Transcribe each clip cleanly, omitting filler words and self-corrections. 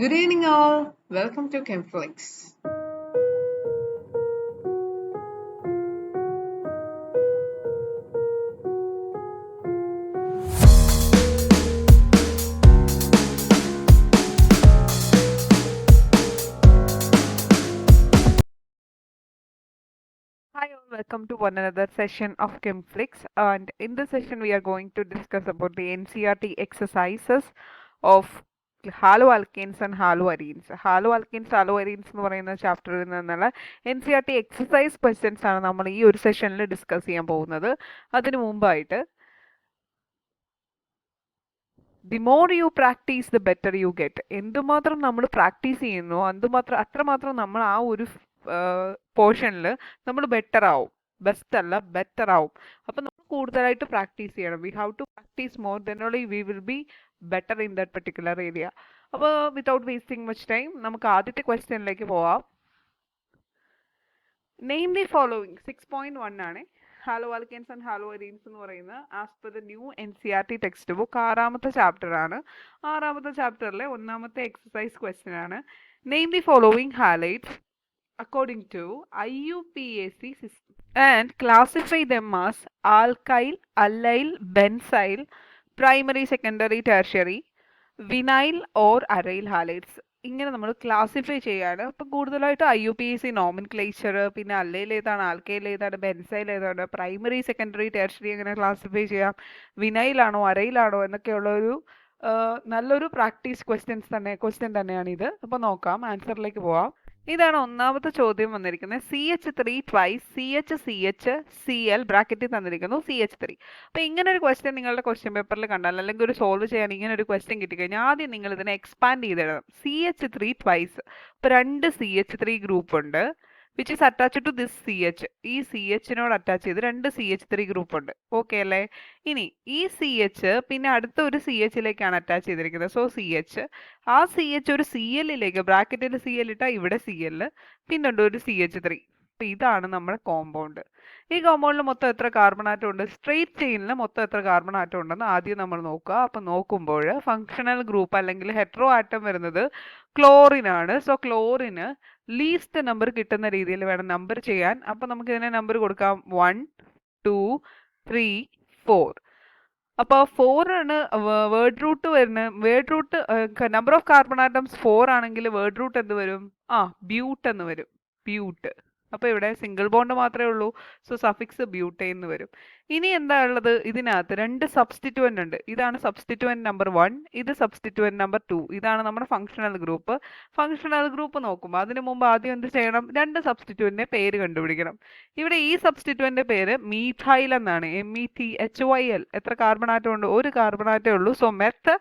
Good evening, all. Welcome to Chemflix. Hi all, welcome to one another session of Chemflix, and in this session we are going to discuss about the NCRT exercises of haloalkanes and haloarenes. Haloalkanes, haloarenes എന്ന് പറയുന്ന ചാപ്റ്ററിൽ നിന്നുള്ള NCRT exercise questions ആണ് നമ്മൾ ഈ ഒരു സെഷനിൽ discuss ചെയ്യാൻ പോകുന്നത്. അതിനു മുമ്പായിട്ട് the more you practise the better you get. എന്തുമാത്രം നമ്മൾ പ്രാക്ടീസ് ചെയ്യുന്നു അത്രമാത്രം നമ്മൾ ആ ഒരു പോർഷനിൽ നമ്മൾ ബെറ്റർ ആവും. ബെസ്റ്റ് അല്ല, ബെറ്റർ ആവും. അപ്പം നമ്മൾ കൂടുതലായിട്ട് പ്രാക്ടീസ് ചെയ്യണം. We have to practise more, then only we will be better in that particular area. അപ്പോൾ വിതൗട്ട് വേസ്റ്റിംഗ് മച്ച് ടൈം നമുക്ക് ആദ്യത്തെ ക്വസ്റ്റ്യനിലേക്ക് പോവാം. നെയിം ദി ഫോളോവിങ് 6.1 ആണ്. Halo alkanes and halo arenes എന്ന് പറയുന്ന as per the new NCRT text book 6ാമത്തെ chapter ആണ്. 6ാമത്തെ ചാപ്റ്ററിലെ 1ാമത്തെ എക്സസൈസ് ക്വസ്റ്റ്യൻ ആണ്. Name the following halides according to IUPAC system and classify them as alkyl, allyl, benzyl, primary, secondary, tertiary, vinyl or aryl halides. ഇങ്ങനെ നമ്മൾ classify ചെയ്യാണ്. അപ്പം കൂടുതലായിട്ട് IUPAC നോമൻക്ലേച്ചർ, പിന്നെ അല്ലയിൽ ഏതാണ്, ആൽക്കൈൽ ഏതാണ്, ബെൻസൈൽ ഏതാണ്, പ്രൈമറി, സെക്കൻഡറി, ടെർഷറി എങ്ങനെ ക്ലാസിഫൈ ചെയ്യാം, വിനൈലാണോ അരയിലാണോ എന്നൊക്കെയുള്ള ഒരു നല്ലൊരു പ്രാക്ടീസ് ക്വസ്റ്റ്യൻ തന്നെയാണ് ഇത്. അപ്പോൾ നോക്കാം, ആൻസറിലേക്ക് പോവാം. ഇതാണ് ഒന്നാമത്തെ ചോദ്യം വന്നിരിക്കുന്നത്. CH3 ട്വൈസ് CH ബ്രാക്കറ്റിൽ തന്നിരിക്കുന്നു CH3. അപ്പോൾ ഇങ്ങനെ ഒരു ക്വസ്റ്റ്യൻ നിങ്ങളുടെ ക്വസ്റ്റ്യൻ പേപ്പറിൽ കണ്ടാൽ, അല്ലെങ്കിൽ ഒരു സോൾവ് ചെയ്യാൻ ഇങ്ങനെ ഒരു ക്വസ്റ്റ്യൻ കിട്ടിക്കഴിഞ്ഞാൽ ആദ്യം നിങ്ങൾ ഇതിനെ എക്സ്പാൻഡ് ചെയ്തിടണം. CH3 ട്വൈസ്, ഇപ്പോൾ 2 CH3 ഗ്രൂപ്പ് ഉണ്ട്, which is attach to this CH. ഈ CHനോട് അറ്റാച്ച് ചെയ്ത് 2 CH3 ഗ്രൂപ്പ് ഉണ്ട്. ഓക്കെ അല്ലേ? ഇനി ഈ CH പിന്നെ അടുത്ത ഒരു CHയിലേക്കാണ് അറ്റാച്ച് ചെയ്തിരിക്കുന്നത്. സോ CH, ആ CH ഒരു CLലേക്ക്, ബ്രാക്കറ്റിൽ CL ഇട്ടാൽ ഇവിടെ CL, പിന്നെ ഉണ്ട് ഒരു CH3. അപ്പൊ ഇതാണ് നമ്മുടെ കോമ്പൗണ്ട്. ഈ കോമ്പൗണ്ടിൽ മൊത്തം എത്ര കാർബൺ ആറ്റം ഉണ്ട്? സ്ട്രെയിറ്റ് ചെയിനിൽ മൊത്തം എത്ര കാർബൺ ആറ്റം ഉണ്ടെന്ന് ആദ്യം നമ്മൾ നോക്കുക. അപ്പൊ നോക്കുമ്പോൾ ഫങ്ഷണൽ ഗ്രൂപ്പ് അല്ലെങ്കിൽ ഹെട്രോ ആറ്റം വരുന്നത് ക്ലോറിൻ ആണ്. സോ ക്ലോറിന് ലീസ്റ്റ് നമ്പർ കിട്ടുന്ന രീതിയിൽ വേണം നമ്പർ ചെയ്യാൻ. അപ്പൊ നമുക്ക് ഇതിനെ നമ്പർ കൊടുക്കാം 1 2 3 4. അപ്പോൾ 4 ആണ് വേർഡ് റൂട്ട് വരുന്നത്. Word root number of carbon atoms 4 ആണെങ്കിൽ വേർഡ് റൂട്ട് എന്ത് വരും? ബ്യൂട്ട് എന്ന് വരും. ബ്യൂട്ട്. അപ്പോൾ ഇവിടെ സിംഗിൾ ബോണ്ട് മാത്രമേ ഉള്ളൂ. സോ സഫിക്സ് ബ്യൂട്ടേ എന്ന് വരും. ഇനി എന്താ ഉള്ളത്? ഇതിനകത്ത് 2 സബ്സ്റ്റിറ്റ്യൂവൻ്റ് ഉണ്ട്. ഇതാണ് സബ്സ്റ്റിറ്റ്യൂവൻ്റ് നമ്പർ 1, ഇത് സബ്സ്റ്റിറ്റ്യൂവൻ്റ് നമ്പർ 2. ഇതാണ് നമ്മുടെ ഫങ്ഷണൽ ഗ്രൂപ്പ്. ഫങ്ഷണൽ ഗ്രൂപ്പ് നോക്കുമ്പോൾ അതിന് മുമ്പ് ആദ്യം എന്ത് ചെയ്യണം? 2 സബ്സ്റ്റിറ്റ്യൂവൻ്റിന്റെ പേര് കണ്ടുപിടിക്കണം. ഇവിടെ ഈ സബ്സ്റ്റിറ്റ്യൂവൻ്റിന്റെ പേര് മീഥൈൽ എന്നാണ്. METHYL. എത്ര കാർബൺ ആറ്റം ഉണ്ട്? ഒരു കാർബൺ ആറ്റേ ഉള്ളൂ. സോ മെത്ത്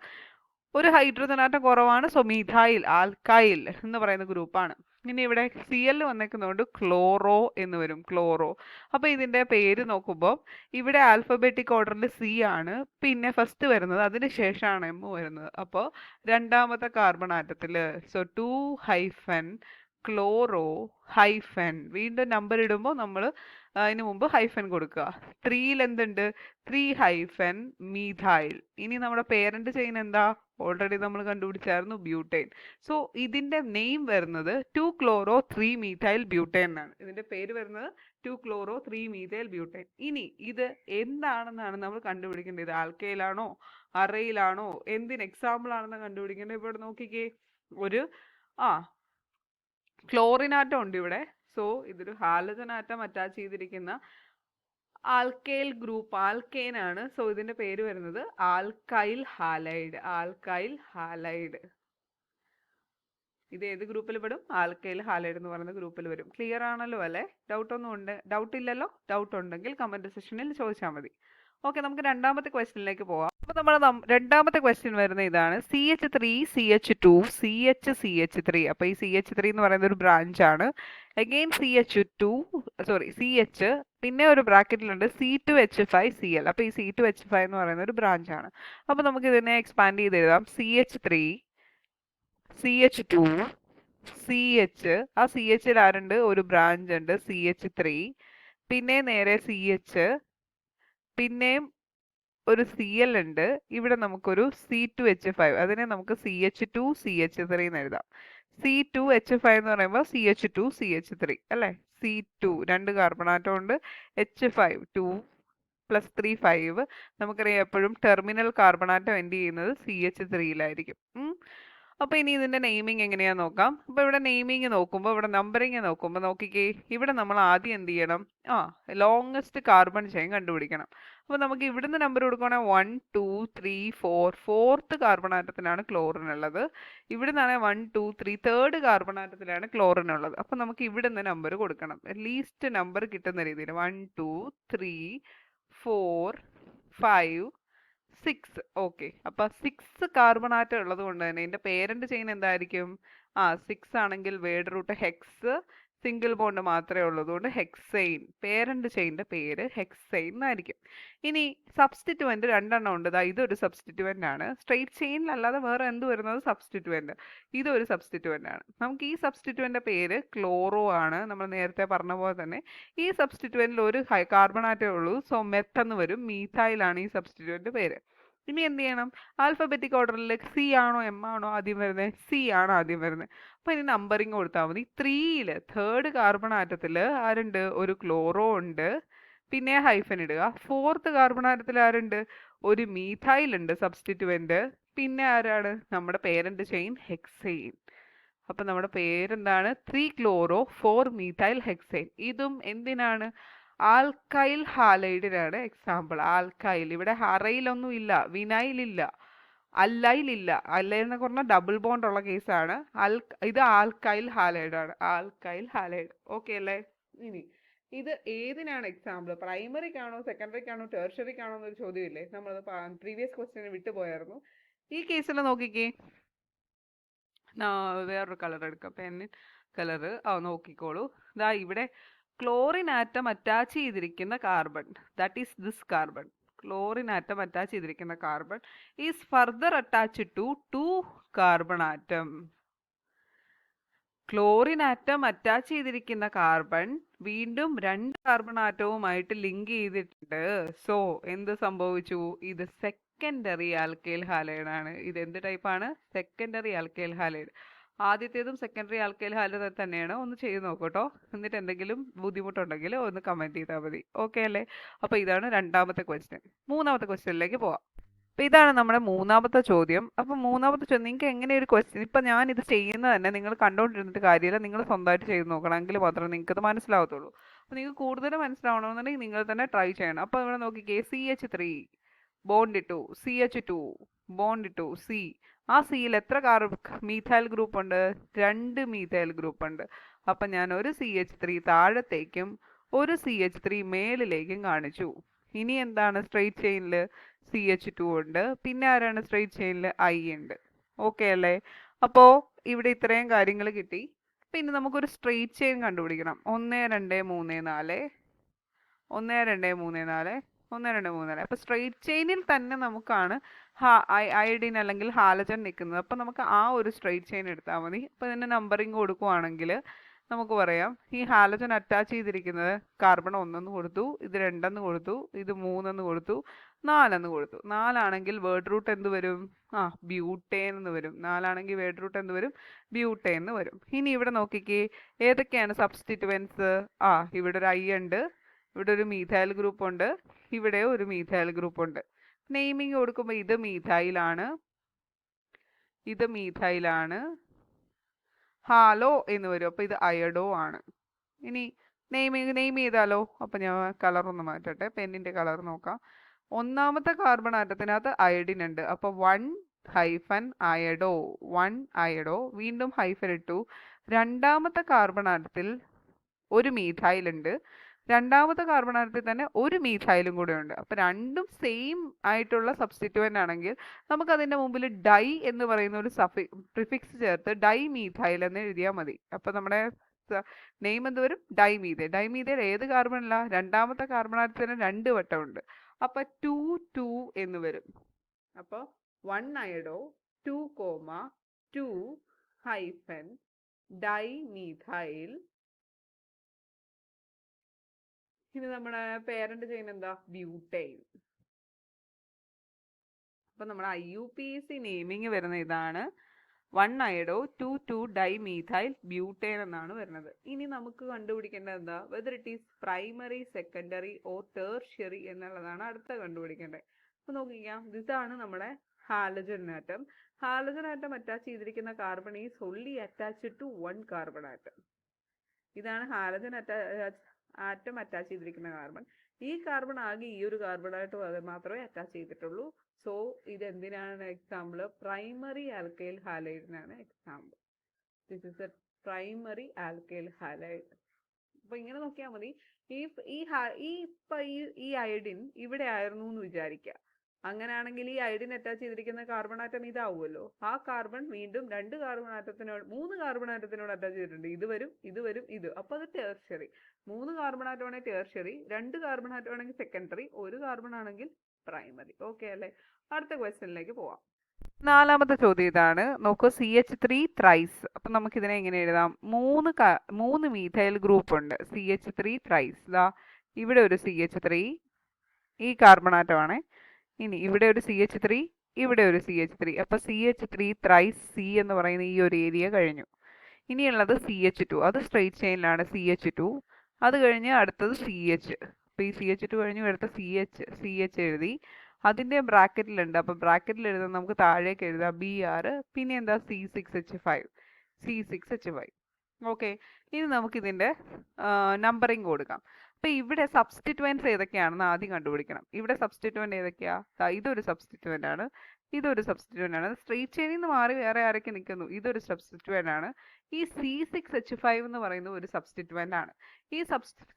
ഒരു ഹൈഡ്രജൻ ആറ്റം കുറവാണ്. സോ മീഥൈൽ ആൽക്കൈൽ എന്ന് പറയുന്ന ഗ്രൂപ്പാണ്. ഇനി ഇവിടെ CL വന്നേക്കുന്നതുകൊണ്ട് ക്ലോറോ എന്ന് വരും. ക്ലോറോ. അപ്പൊ ഇതിന്റെ പേര് നോക്കുമ്പോൾ ഇവിടെ ആൽഫബറ്റിക് ഓർഡറിൽ C ആണ്, പിന്നെ ഫസ്റ്റ് വരുന്നത്, അതിന് ശേഷമാണ് M വരുന്നത്. അപ്പോൾ രണ്ടാമത്തെ കാർബൺ ആറ്റത്തില് സോ 2 ഹൈഫൻ ക്ലോറോ ഹൈഫൻ, വീണ്ടും നമ്പർ ഇടുമ്പോൾ നമ്മൾ അതിന് മുമ്പ് ഹൈഫൻ കൊടുക്കുക. 3യിൽ എന്തുണ്ട്? 3 ഹൈഫൻ മീഥൈൽ. ഇനി നമ്മുടെ പേരന്റ് ചെയിൻ എന്താ? ഓൾറെഡി നമ്മൾ കണ്ടുപിടിച്ചായിരുന്നു, ബ്യൂട്ടൈൻ. സോ ഇതിന്റെ നെയിം വരുന്നത് 2 ക്ലോറോ 3 മീഥൈൽ ബ്യൂട്ടൈൻ എന്നാണ്. ഇതിന്റെ പേര് വരുന്നത് 2 ക്ലോറോ 3 മീഥൈൽ ബ്യൂട്ടൈൻ. ഇനി ഇത് എന്താണെന്നാണ് നമ്മൾ കണ്ടുപിടിക്കേണ്ടത്. ഇത് ആൽക്കൈലാണോ അറയിലാണോ എന്തിന് എക്സാമ്പിൾ ആണെന്ന് കണ്ടുപിടിക്കേണ്ടത്. ഇവിടെ നോക്കിക്കേ, ഒരു ക്ലോറിൻ ആറ്റം ഉണ്ട് ഇവിടെ. സോ ഇതൊരു ഹാലജൻ ആറ്റം അറ്റാച്ച് ചെയ്തിരിക്കുന്ന ആൽക്കൈൽ ഗ്രൂപ്പ്, ആൽക്കെയിൻ ആണ്. സോ ഇതിന്റെ പേര് വരുന്നത് ആൽക്കൈൽ ഹാലൈഡ്. Alkyl halide. ഇത് ഏത് ഗ്രൂപ്പിൽ പെടും? ആൽക്കൈൽ ഹാലൈഡ് എന്ന് പറയുന്ന ഗ്രൂപ്പിൽ വരും. ക്ലിയർ ആണല്ലോ അല്ലേ? ഡൗട്ട് ഇല്ലല്ലോ? ഡൗട്ട് ഉണ്ടെങ്കിൽ കമന്റ് സെക്ഷനിൽ ചോദിച്ചാൽ മതി. ഓക്കെ, നമുക്ക് രണ്ടാമത്തെ ക്വസ്റ്റ്യനിലേക്ക് പോവാം. അപ്പൊ നമ്മൾ രണ്ടാമത്തെ ക്വസ്റ്റ്യൻ വരുന്ന ഇതാണ്. CH3 CH2 CH അപ്പൊ ഈ CH3 എന്ന് പറയുന്ന ഒരു ബ്രാഞ്ച് ആണ്. അഗെയിൻ CH, പിന്നെ ഒരു ബ്രാക്കറ്റിലുണ്ട് C2H5 Cl. അപ്പൊ ഈ C2H5 എന്ന് പറയുന്ന ഒരു ബ്രാഞ്ച് ആണ്. അപ്പൊ നമുക്ക് ഇതിനെ എക്സ്പാൻഡ് ചെയ്ത് എഴുതാം. CH3 CH2 CH. ആ CHൽ ആരുണ്ട്? ഒരു ബ്രാഞ്ച് ഉണ്ട് CH3, പിന്നെ നേരെ CH, പിന്നെയും ഒരു Cl ഉണ്ട്, ഇവിടെ നമുക്കൊരു C2H5, അതിനെ നമുക്ക് CH2CH3 എന്ന് എഴുതാം. C2H5 എന്ന് പറയുമ്പോൾ CH2CH3 അല്ലേ? C2 രണ്ട് കാർബൺ ആറ്റം ഉണ്ട്, H5 2 +3 5. നമുക്കറിയാം എപ്പോഴും ടെർമിനൽ കാർബൺ ആറ്റം എൻഡ് ചെയ്യുന്നത് CH3യിലായിരിക്കും. അപ്പൊ ഇനി ഇതിന്റെ നെയിമിംഗ് എങ്ങനെയാന്ന് നോക്കാം. അപ്പൊ ഇവിടെ നെയിമിംഗ് നോക്കുമ്പോൾ, ഇവിടെ നമ്പറിംഗ് നോക്കുമ്പോൾ നോക്കിക്കേ, ഇവിടെ നമ്മൾ ആദ്യം എന്ത് ചെയ്യണം? ലോങ്സ്റ്റ് കാർബൺ ചെയിൻ കണ്ടുപിടിക്കണം. അപ്പൊ നമുക്ക് ഇവിടുന്ന് നമ്പർ കൊടുക്കുകയാണെങ്കിൽ 1 2 3 4, ഫോർത്ത് കാർബൺ ആറ്റത്തിലാണ് ക്ലോറിൻ ഉള്ളത്. ഇവിടുന്നാണ് 1 2 3, തേർഡ് കാർബൺ ആറ്റത്തിലാണ് ക്ലോറിൻ ഉള്ളത്. അപ്പൊ നമുക്ക് ഇവിടുന്ന് നമ്പർ കൊടുക്കണം, ലീസ്റ്റ് നമ്പർ കിട്ടുന്ന രീതിയിൽ 1 2 3 4 5 6. ഓക്കെ, അപ്പൊ 6 കാർബൺ ആറ്റം ഉള്ളത് കൊണ്ട് തന്നെ ഇതിന്റെ പേരന്റ് ചെയിൻ എന്തായിരിക്കും? 6 ആണെങ്കിൽ word root hex, single bond മാത്രമേ ഉള്ളതുകൊണ്ട് ഹെക്സൈൻ. പേരന്റ് ചെയിന്റെ പേര് ഹെക്സൈൻ എന്നായിരിക്കും. ഇനി സബ്സ്റ്റിറ്റുവന്റ് രണ്ടെണ്ണം ഉണ്ട്. ഇതൊരു സബ്സ്റ്റിറ്റുവന്റ് ആണ്. സ്ട്രെയിറ്റ് ചെയിനിൽ അല്ലാതെ വേറെ എന്ത് വരുന്നത്? സബ്സ്റ്റിറ്റുവന്റ്. ഇതൊരു സബ്സ്റ്റിറ്റുവന്റ് ആണ്. നമുക്ക് ഈ സബ്സ്റ്റിറ്റുവന്റെ പേര് ക്ലോറോ ആണ്. നമ്മൾ നേരത്തെ പറഞ്ഞ പോലെ തന്നെ ഈ സബ്സ്റ്റിറ്റുവന്റിൽ ഒരു കാർബൺ ആറ്റമേ ഉള്ളൂ, സോ മെത്ത് എന്ന് വരും. മീഥൈലാണ് ഈ സബ്സ്റ്റിറ്റുവന്റ് പേര്. ഇനി എന്ത് ചെയ്യണം? ആൽഫബറ്റിക് ഓർഡറിൽ സി ആണോ എം ആണോ ആദ്യം വരുന്നത്? സി ആണ് ആദ്യം വരുന്നത്. അപ്പൊ ഇനി നമ്പറിങ് കൊടുത്താൽ മതി. 3യില് തേർഡ് കാർബൺ ആറ്റത്തില് ആരുണ്ട്? ഒരു ക്ലോറോ ഉണ്ട്, പിന്നെ ഹൈഫൻ ഇടുക. ഫോർത്ത് കാർബൺ ആറ്റത്തിൽ ആരുണ്ട്? ഒരു മീഥൈൽ ഉണ്ട് സബ്സ്റ്റിറ്റുവന്റ്. പിന്നെ ആരാണ്? നമ്മുടെ പേരന്റ് ചെയിൻ ഹെക്സൈൻ. അപ്പൊ നമ്മുടെ പേരെന്താണ്? 3 ക്ലോറോ 4 മീഥൈൽ ഹെക്സൈൻ. ഇതും എന്തിനാണ്? ആൽക്കൈൽ ഹാലൈഡിനാണ് എക്സാമ്പിൾ. ആൽക്കൈൽ, ഇവിടെ ഹറയിലൊന്നും ഇല്ല, വിനൈൽ ഇല്ല, അല്ലൈൽ ഇല്ല. അല്ലൈൽ എന്നൊക്കെ പറഞ്ഞാൽ ഡബിൾ ബോണ്ട് ഉള്ള കേസാണ്. ഇത് ആൽക്കൈൽ ഹാലൈഡ് ആണ്, ആൽക്കൈൽ ഹാലൈഡ്. ഓക്കെ അല്ലേ? ഇനി ഇത് ഏതിനാണ് എക്സാമ്പിൾ? പ്രൈമറിക്കാണോ, സെക്കൻഡറിക്കാണോ, ടെർഷറിക്കാണോ എന്നൊരു ചോദ്യമില്ലേ? നമ്മളത് പ്രീവിയസ് ക്വസ്റ്റ്യന് വിട്ടുപോയായിരുന്നു. ഈ കേസിൽ നോക്കിക്കേ, വേറൊരു കളർ എടുക്കാം, പെന്നിൻ കളർ. നോക്കിക്കോളൂ. ഇവിടെ ക്ലോറിൻ ആറ്റം അറ്റാച്ച് ചെയ്തിരിക്കുന്ന carbon, that is this carbon. Chlorine atom attach ചെയ്തിരിക്കുന്ന carbon is further attached to 2 carbon atom. Chlorine atom attach ചെയ്തിരിക്കുന്ന കാർബൺ വീണ്ടും 2 കാർബൺ ആറ്റവുമായിട്ട് ലിങ്ക് ചെയ്തിട്ടുണ്ട്. സോ എന്ത് സംഭവിച്ചു? ഇത് സെക്കൻഡറി ആൽക്കൈൽ ഹാലൈഡ് ആണ്. ഇത് എന്ത് ടൈപ്പാണ്? Secondary alkyl halide. ആദ്യത്തേതും സെക്കൻഡറി ആൽക്കൈൽ ഹാലൈഡ് തന്നെയാണ്. ഒന്ന് ചെയ്ത് നോക്കൂട്ടോ. എന്നിട്ട് എന്തെങ്കിലും ബുദ്ധിമുട്ടുണ്ടെങ്കിൽ ഒന്ന് കമന്റ് ചെയ്താൽ മതി. ഓക്കെ അല്ലേ? അപ്പൊ ഇതാണ് രണ്ടാമത്തെ ക്വസ്റ്റ്യൻ. മൂന്നാമത്തെ ക്വസ്റ്റ്യനിലേക്ക് പോവാം. അപ്പൊ ഇതാണ് നമ്മുടെ മൂന്നാമത്തെ ചോദ്യം. അപ്പൊ മൂന്നാമത്തെ ചോദ്യം, നിങ്ങൾക്ക് എങ്ങനെ ഒരു ക്വസ്റ്റ്യൻ, ഇപ്പൊ ഞാൻ ഇത് ചെയ്യുന്നത് തന്നെ നിങ്ങൾ കണ്ടോണ്ടിരുന്നിട്ട് കാര്യമില്ല, നിങ്ങൾ സ്വന്തമായിട്ട് ചെയ്ത് നോക്കണം, എങ്കിൽ മാത്രമേ നിങ്ങൾക്ക് ഇത് മനസ്സിലാവത്തുള്ളൂ. അപ്പൊ നിങ്ങൾക്ക് കൂടുതൽ മനസ്സിലാവണമെന്നുണ്ടെങ്കിൽ നിങ്ങൾ തന്നെ ട്രൈ ചെയ്യണം. അപ്പൊ ഇവിടെ നോക്കിക്കേ, CH3 bond to CH2 bond to C. ആ സിയിൽ എത്ര മീഥൈൽ ഗ്രൂപ്പ് ഉണ്ട്? 2 മീഥൈൽ ഗ്രൂപ്പ് ഉണ്ട്. അപ്പൊ ഞാൻ ഒരു CH3 താഴത്തേക്കും ഒരു CH3 മേളിലേക്കും കാണിച്ചു. ഇനി എന്താണ്? സ്ട്രെയിറ്റ് ചെയിനിൽ CH2 ഉണ്ട്, പിന്നെ ആരാണ് സ്ട്രെയിറ്റ് ചെയിനിൽ? I ഉണ്ട്. ഓക്കെ അല്ലേ? അപ്പോ ഇവിടെ ഇത്രയും കാര്യങ്ങൾ കിട്ടി. പിന്നെ നമുക്കൊരു സ്ട്രെയിറ്റ് ചെയിൻ കണ്ടുപിടിക്കണം. 1 2 3 4 1 2 3 4 1 2 3 4. അപ്പൊ സ്ട്രെയിറ്റ് ചെയിനിൽ തന്നെ നമുക്കാണ് അയഡിൻ അല്ലെങ്കിൽ ഹാലജൻ നിൽക്കുന്നത്. അപ്പൊ നമുക്ക് ആ ഒരു സ്ട്രെയിറ്റ് ചെയിൻ എടുത്താൽ മതി. അപ്പൊ ഇതിന്റെ നമ്പറിങ് കൊടുക്കുവാണെങ്കിൽ നമുക്ക് പറയാം, ഈ ഹാലജൻ അറ്റാച്ച് ചെയ്തിരിക്കുന്നത് കാർബൺ 1 കൊടുത്തു, ഇത് 2 കൊടുത്തു, ഇത് 3 കൊടുത്തു, 4 കൊടുത്തു. 4 വേർഡ് റൂട്ട് എന്ത് വരും? ബ്യൂട്ടേൻ എന്ന് വരും. 4 വേർഡ് റൂട്ട് എന്ത് വരും? ബ്യൂട്ടേൻ എന്ന് വരും. ഇനി ഇവിടെ നോക്കിക്കേ, ഏതൊക്കെയാണ് സബ്സ്റ്റിറ്റുവൻസ്? ഇവിടെ ഒരു I ഉണ്ട്, ഇവിടെ ഒരു മീഥൈൽ ഗ്രൂപ്പ് ഉണ്ട്, ഇവിടെ ഒരു മീഥൈൽ ഗ്രൂപ്പ് ഉണ്ട്. നെയിമിങ് കൊടുക്കുമ്പോൾ ഇത് മീഥൈലാണ്, ഇത് മീഥൈലാണ്, ഹാലോ എന്ന് വരും. അപ്പൊ ഇത് അയഡോ ആണ്. ഇനി നെയിം ചെയ്താലോ? അപ്പൊ ഞാൻ കളർ ഒന്ന് മാറ്റട്ടെ, പെന്നിന്റെ കളർ നോക്കാം. ഒന്നാമത്തെ കാർബൺ ആറ്റത്തിനകത്ത് അയഡിൻ ഉണ്ട്, അപ്പൊ 1 ഹൈഫൻ അയഡോ, 1 അയഡോ. വീണ്ടും ഹൈഫൻ ഇട്ടു. രണ്ടാമത്തെ കാർബൺ ആറ്റത്തിൽ ഒരു മീഥൈൽ ഉണ്ട്, രണ്ടാമത്തെ കാർബൺ ആറ്റത്തിൽ തന്നെ ഒരു മീഥൈലും കൂടെ ഉണ്ട്. അപ്പൊ രണ്ടും സെയിം ആയിട്ടുള്ള സബ്സ്റ്റിറ്റുവന്റ് ആണെങ്കിൽ നമുക്ക് അതിന്റെ മുമ്പിൽ ഡൈ എന്ന് പറയുന്ന ഒരു പ്രിഫിക്സ് ചേർത്ത് ഡൈ മീഥൈൽ എന്ന് എഴുതിയാൽ മതി. അപ്പൊ നമ്മുടെ നെയിം എന്ത് വരും? ഡൈമീഥൈൽ. ഡൈമീഥൈൽ ഏത് കാർബൺ അല്ല? രണ്ടാമത്തെ കാർബൺ ആറ്റത്തിന് 2 വട്ടം ഉണ്ട്. അപ്പൊ 2 2 എന്ന് വരും. അപ്പൊ 1 അയഡോ 2, 2 ഹൈഫൻ ഡൈമീഥൈൽ. ഇനി നമ്മുടെ പേരന്റ് ചെയിൻ എന്താ? ബ്യൂട്ടൈൻ. അപ്പോൾ നമ്മുടെ IUPAC നെയിമിങ് വരുന്ന ഇതാണ് 1-iodO-2,2-dimethyl butane എന്നാണ് വരുന്നത്. ഇനി നമുക്ക് കണ്ടുപിടിക്കേണ്ടത് എന്താ, whether it is primary, secondary or tertiary എന്നുള്ളതാണ് അടുത്ത കണ്ടുപിടിക്കേണ്ടത്. അപ്പോൾ നോക്കിക്കാം, ഇതാണ് നമ്മുടെ halogen atom. Halogen atom attach ചെയ്തിരിക്കുന്ന carbon is only attached to 1 carbon atom. ഇതാണ് ഹാലജൻ ആറ്റം അറ്റാച്ച് ചെയ്തിരിക്കുന്ന കാർബൺ. ഈ കാർബൺ ആകെ ഈ ഒരു കാർബണായിട്ട് മാത്രമേ അറ്റാച്ച് ചെയ്തിട്ടുള്ളൂ. സോ ഇത് എന്തിനാണ് എക്സാമ്പിൾ, പ്രൈമറി ആൽക്കൈൽ ഹാലൈഡിനാണ് example. This is a primary alkyl halide. അപ്പൊ ഇങ്ങനെ നോക്കിയാൽ മതി. ഈ അയഡിൻ ഇവിടെ ആയിരുന്നു എന്ന് വിചാരിക്കുക. അങ്ങനെയാണെങ്കിൽ ഈ അയഡിൻ അറ്റാച്ച് ചെയ്തിരിക്കുന്ന കാർബൺ ആറ്റം ഇതാവുമല്ലോ. ആ കാർബൺ വീണ്ടും 3 കാർബൺ ആറ്റത്തിനോട് അറ്റാച്ച് ചെയ്തിട്ടുണ്ട്. ഇത് വരും, ഇത്. അപ്പൊ അത് ടേർഷ്യറി. 3 കാർബൺ ആറ്റം ആണെങ്കിൽ ടേർഷ്യറി, 2 കാർബൺ ആറ്റം ആണെങ്കിൽ സെക്കൻഡറി, 1 കാർബൺ ആണെങ്കിൽ പ്രൈമറി. ഓക്കെ അല്ലേ? അടുത്ത ക്വസ്റ്റ്യനിലേക്ക് പോവാം. 4ാമത്തെ ചോദ്യം ഇതാണ്. നോക്കൂ, CH3 ത്രൈസ്. അപ്പൊ നമുക്ക് ഇതിനെ എങ്ങനെ എഴുതാം? 3 മീഥൈൽ ഗ്രൂപ്പ് ഉണ്ട്. CH3 thrice. ഇവിടെ ഒരു CH3, ഈ കാർബൺ ആറ്റം ആണ്. ഇനി ഇവിടെ ഒരു CH3, ഇവിടെ ഒരു CH3. അപ്പൊ CH3 ത്രൈസ് C എന്ന് പറയുന്ന ഈ ഒരു ഏരിയ കഴിഞ്ഞു. ഇനിയുള്ളത് CH2. അത് സ്ട്രെയിറ്റ് ചെയിനിലാണ് CH2. അത് കഴിഞ്ഞ് അടുത്തത് CH. അപ്പൊ ഈ CH2 കഴിഞ്ഞു അടുത്ത CH എഴുതി. അതിന്റെ ബ്രാക്കറ്റിലുണ്ട്. അപ്പൊ ബ്രാക്കറ്റിൽ എഴുതാൻ നമുക്ക് താഴേക്ക് എഴുതാം Br, പിന്നെ എന്താ C6H5. ഓക്കെ, ഇനി നമുക്ക് ഇതിന്റെ നമ്പറിങ് കൊടുക്കാം. അപ്പൊ ഇവിടെ സബ്സ്റ്റിറ്റ്വൻസ് ഏതൊക്കെയാണെന്ന് ആദ്യം കണ്ടുപിടിക്കണം. ഇവിടെ സബ്സ്റ്റിറ്റ്വന്റ് ഏതൊക്കെയാ? ഇതൊരു സബ്സ്റ്റിറ്റ്വന്റ് ആണ്, ഇതൊരു സബ്സ്റ്റിറ്റ്വന്റ് ആണ്. സ്ട്രെയിറ്റ് ചെയിനിൽ നിന്ന് മാറി വേറെ ആരൊക്കെ നിൽക്കുന്നു? ഇതൊരു സബ്സ്റ്റിറ്റ്വന്റ് ആണ്. ഈ C6H5 എന്ന് പറയുന്ന ഒരു സബ്സ്റ്റിറ്റ്വന്റ് ആണ്. ഈ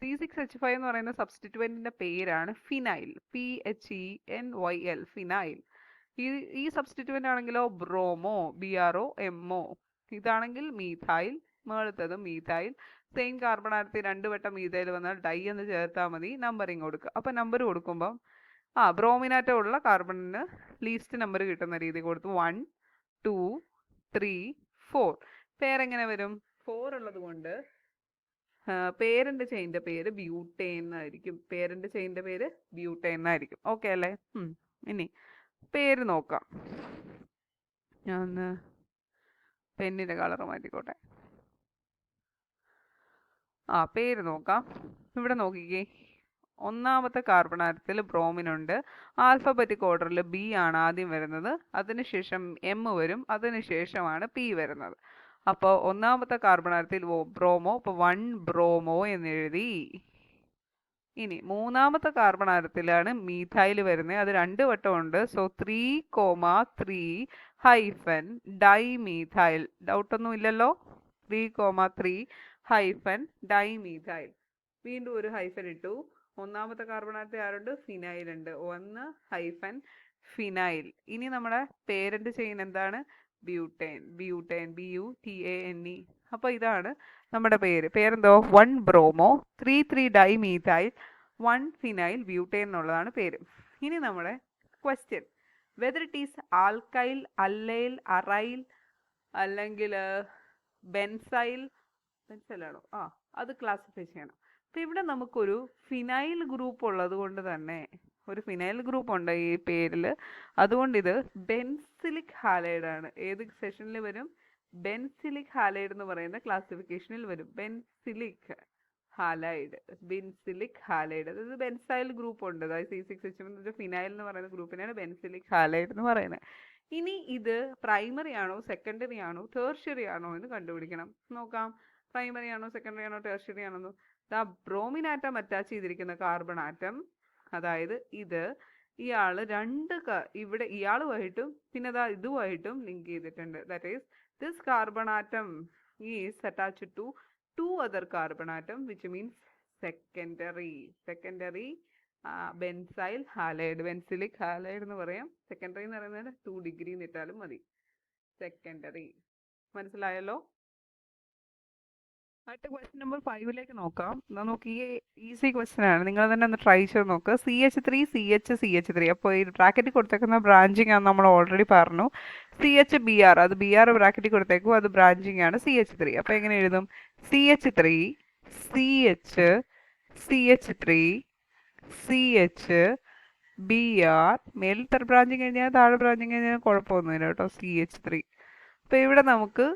C6H5 എന്ന് പറയുന്ന സബ്സ്റ്റിറ്റ്വന്റിന്റെ പേരാണ് ഫിനൈൽ. PHENYL, phenyl. ഈ സബ്സ്റ്റിറ്റ്വന്റ് ആണെങ്കിലോ ബ്രോമോ, BRO, MO. ഇതാണെങ്കിൽ മീഥൈൽ, മേളത്തത് മീഥൈൽ. സെയിം കാർബൺ ആറ്റത്തിൽ 2 വട്ടം മീഥൈൽ വന്നാൽ ഡൈ എന്ന് ചേർത്താൽ മതി. നമ്പറിങ് കൊടുക്കുക. അപ്പൊ നമ്പർ കൊടുക്കുമ്പോൾ ബ്രോമിനാറ്റം ഉള്ള കാർബണിന് ലീസ്റ്റ് നമ്പർ കിട്ടുന്ന രീതി കൊടുത്തു. 1, 2, 3, 4. പേരെങ്ങനെ വരും? 4 ഉള്ളത് കൊണ്ട് പേരന്റ് ചെയിന്റെ പേര് ബ്യൂട്ടേൻ എന്നായിരിക്കും. പേരന്റ് ചെയിന്റെ പേര് ബ്യൂട്ടേൻ എന്നായിരിക്കും. ഓക്കെ അല്ലേ? ഇനി പേര് നോക്കാം. ഞാൻ പെന്നിന്റെ കളർ മാറ്റിക്കോട്ടെ. പേര് നോക്കാം. ഇവിടെ നോക്കിക്കേ, 1ാമത്തെ കാർബൺ ആറ്റത്തിൽ ബ്രോമിൻ ഉണ്ട്. ആൽഫബറ്റിക് ഓർഡറിൽ B ആണ് ആദ്യം വരുന്നത്, അതിനുശേഷം M വരും, അതിനുശേഷമാണ് P വരുന്നത്. അപ്പോൾ 1ാമത്തെ കാർബൺ ആറ്റത്തിൽ ബ്രോമോ, അപ്പോൾ 1 ബ്രോമോ എന്ന് എഴുതി. ഇനി 3ാമത്തെ കാർബൺ ആറ്റത്തിലാണ് മീഥൈൽ വരുന്നത്. അത് 2 വട്ടം ഉണ്ട്. So 3,3 dimethyl. ഡൗട്ടൊന്നും ഇല്ലല്ലോ? 3,3 ഡൈമീഥൈൽ. വീണ്ടും ഒരു ഹൈഫൻ ഇട്ടു. 1ാമത്തെ കാർബൺ ആറ്റത്തിൽ ആരുണ്ട്? ഫിനൈൽ ഉണ്ട്. 1 ഫിനൈൽ. ഇനി നമ്മുടെ പേരന്റ് ചെയിൻ എന്താണ്? ബ്യൂട്ടേൻ. BUTANE. അപ്പൊ ഇതാണ് നമ്മുടെ പേരെന്തോ? 1 ബ്രോമോ, 3 ഡൈമീഥൈൽ, 1 ഫിനൈൽ ബ്യൂട്ടേൻ എന്നുള്ളതാണ് പേര്. ഇനി നമ്മുടെ question, whether it is alkyl, അല്ലൈൽ, aryl അല്ലെങ്കിൽ ബെൻസൈലാണോ? അത് ക്ലാസിഫൈ ചെയ്യണം. അപ്പൊ ഇവിടെ നമുക്കൊരു ഫിനൈൽ ഗ്രൂപ്പ് ഉള്ളത് കൊണ്ട് തന്നെ, ഒരു ഫിനൈൽ ഗ്രൂപ്പ് ഉണ്ട് ഈ പേരിൽ. അതുകൊണ്ട് ഇത് ബെൻസിലിക് ഹാലൈഡ് ആണ്. ഏത് സെഷനിൽ വരും? ബെൻസിലിക് ഹാലൈഡ് എന്ന് പറയുന്ന ക്ലാസിഫിക്കേഷനിൽ വരും. ബെൻസിലിക് ഹാലൈഡ്. അതായത് ബെൻസൈൽ ഗ്രൂപ്പ് ഉണ്ട്. അതായത് C6H5 ഫിനൈൽ എന്ന് പറയുന്ന ഗ്രൂപ്പിനാണ് ബെൻസിലിക് ഹാലൈഡ് എന്ന് പറയുന്നത്. ഇനി ഇത് പ്രൈമറി ആണോ, സെക്കൻഡറി ആണോ, ടേർഷ്യറി ആണോ എന്ന് കണ്ടുപിടിക്കണം. നോക്കാം, പ്രൈമറി ആണോ, സെക്കൻഡറി ആണോ, ടേർഷ്യറി ആണോ. ബ്രോമിൻ ആറ്റം അറ്റാച്ച് ചെയ്തിരിക്കുന്ന കാർബൺ ആറ്റം, അതായത് ഇയാള് ഇവിടെ ഇയാളുമായിട്ടും പിന്നെ ഇതുമായിട്ടും ലിങ്ക് ചെയ്തിട്ടുണ്ട്. That is this carbon atom is attached to 2 other carbon atom, which means secondary benzyl halide, benzylic halide എന്ന് പറയാം. സെക്കൻഡറി എന്ന് പറയുന്നത് 2 ഡിഗ്രി ഇട്ടാലും മതി. സെക്കൻഡറി. മനസ്സിലായല്ലോ? അടുത്ത ക്വസ്റ്റ്യൻ നമ്പർ 5ലേക്ക് നോക്കാം. നോക്കിയേ, ഈസി ക്വസ്റ്റ്യൻ ആണ്. നിങ്ങൾ തന്നെ ഒന്ന് ട്രൈ ചെയ്ത് നോക്കുക. CH3 CH. അപ്പോൾ ഈ ബ്രാക്കറ്റിൽ കൊടുത്തേക്കുന്ന ബ്രാഞ്ചിങ് ആണ് നമ്മൾ ഓൾറെഡി പറഞ്ഞു. CHBr, അത് BR ബ്രാക്കറ്റിൽ കൊടുത്തേക്കും, അത് ബ്രാഞ്ചിങ് ആണ് CH3. അപ്പോൾ എങ്ങനെ എഴുതും? CH3 CH CH3 CH BR, മേലത്തെ ബ്രാഞ്ചിങ് കഴിഞ്ഞാൽ താഴെ ബ്രാഞ്ചിങ് കഴിഞ്ഞാൽ കുഴപ്പമൊന്നുമില്ല കേട്ടോ. CH3. അപ്പോൾ ഇവിടെ നമുക്ക്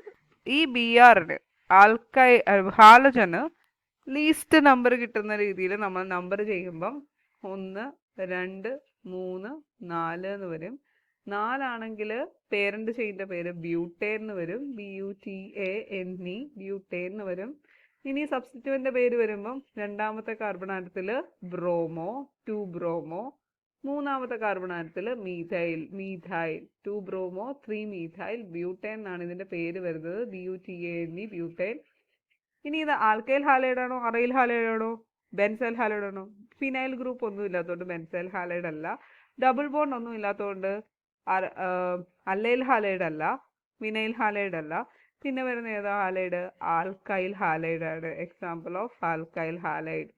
ഈ BRന് ഹാലജന് ലീസ്റ്റ് നമ്പർ കിട്ടുന്ന രീതിയിൽ നമ്മൾ നമ്പർ ചെയ്യുമ്പം 1, 2, 3, 4 എന്ന് വരും. 4 ആണെങ്കിൽ പേരന്റ് ചെയിൻ്റെ പേര് ബ്യൂട്ടേൻ എന്ന് വരും. BUTANE, ബ്യൂട്ടേൻ എന്ന് വരും. ഇനി സബ്സ്റ്റിറ്റ്യൂവൻ്റ് പേര് വരുമ്പം രണ്ടാമത്തെ കാർബൺ ആറ്റത്തിൽ ബ്രോമോ, 2 ബ്രോമോ. മൂന്നാമത്തെ കാർബൺ ആറ്റത്തിൽ മീഥൈൽ 2 ബ്രോമോ 3 മീഥൈൽ ബ്യൂട്ടേൻ എന്നാണ് ഇതിന്റെ പേര് വരുന്നത്. BUTANE, butane. ഇനി ഇത് ആൽക്കൈൽ ഹാലൈഡ് ആണോ അറൈൽ ഹാലൈഡ് ആണോ ബെൻസൈൽ ഹാലൈഡ് ആണോ? ഫിനൈൽ ഗ്രൂപ്പ് ഒന്നും ഇല്ലാത്തതുകൊണ്ട് ബെൻസൈൽ ഹാലൈഡ് അല്ല. ഡബിൾ ബോണ്ട് ഒന്നും ഇല്ലാത്തതുകൊണ്ട് അല്ലൈൽ ഹാലൈഡ് അല്ല. വിനൈൽ ഹാലൈഡ് അല്ല. പിന്നെ വരുന്ന ഏതാ ഹാലൈഡ്? ആൽക്കൈൽ ഹാലൈഡ് ആണ്. Example of alkyl halide.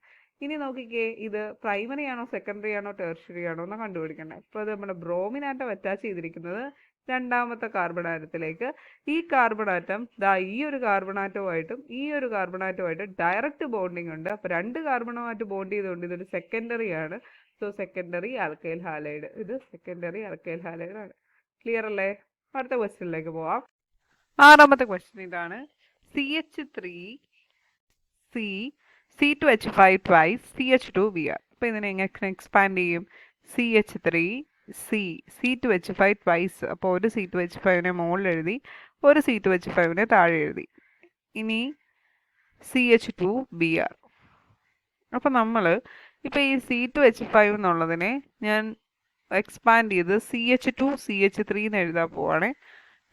ഇനി നോക്കിക്കേ, ഇത് പ്രൈമറി ആണോ സെക്കൻഡറി ആണോ ടെർഷ്യറി ആണോ എന്ന് കണ്ടുപിടിക്കണ്ടേ. ഇപ്പോൾ ഇത് നമ്മുടെ ബ്രോമിൻ ആറ്റം അറ്റാച്ച് ചെയ്തിരിക്കുന്നത് രണ്ടാമത്തെ കാർബൺ ആറ്റത്തിലേക്ക്. ഈ കാർബൺ ആറ്റം ഈ ഒരു കാർബൺ ആറ്റവുമായിട്ടും ഈ ഒരു കാർബൺ ആറ്റവുമായിട്ട് ഡയറക്റ്റ് ബോണ്ടിങ് ഉണ്ട്. അപ്പോൾ രണ്ട് കാർബണുമായിട്ട് ബോണ്ട് ചെയ്തുകൊണ്ട് ഇതൊരു സെക്കൻഡറി ആണ്. So secondary alkyl halide. ഇത് സെക്കൻഡറി ആൽക്കൈൽ ഹാലൈഡ് ആണ്. ക്ലിയർ അല്ലേ? അടുത്ത ക്വസ്റ്റ്യനിലേക്ക് പോവാം. ആറാമത്തെ ക്വസ്റ്റ്യൻ ഇതാണ്. CH3C C2H5 twice CH2Br. അപ്പോൾ ഇതിനെ എങ്ങനെ എക്സ്പാൻഡ് ചെയ്യും? C2H5 twice. അപ്പോൾ ഒരു C2H5നെ മുകളിൽ എഴുതി, ഒരു C2H5നെ താഴെ എഴുതി. ഇനി CH2Br. അപ്പോൾ നമ്മൾ ഇപ്പോൾ ഈ C2H5 എന്നുള്ളതിനെ ഞാൻ എക്സ്പാൻഡ് ചെയ്ത് CH2CH3 എന്ന് എഴുതാൻ പോവാണേ.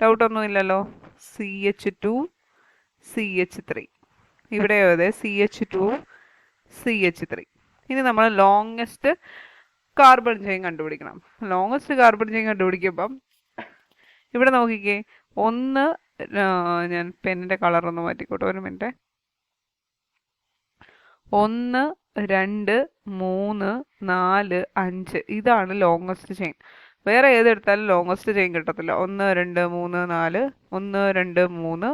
ഡൗട്ടൊന്നും ഇല്ലല്ലോ. CH2CH3. ഇവിടെ അതെ CH2CH3. ഇനി നമ്മൾ ലോങ്സ്റ്റ് കാർബൺ ചെയിൻ കണ്ടുപിടിക്കണം. ലോങ്സ്റ്റ് കാർബൺ ചെയിൻ കണ്ടുപിടിക്കുമ്പം ഇവിടെ നോക്കിക്കേ, ഞാൻ പെന്നിൻ്റെ കളറൊന്ന് മാറ്റിക്കോട്ടെ, ഒരു മിനിറ്റ്. 1, 2, 3, 4, 5 ഇതാണ് ലോങ്സ്റ്റ് ചെയിൻ. വേറെ ഏതെടുത്താലും ലോങ്സ്റ്റ് ചെയിൻ കിട്ടത്തില്ല. 1, 2, 3, 4, 1, 2, 3.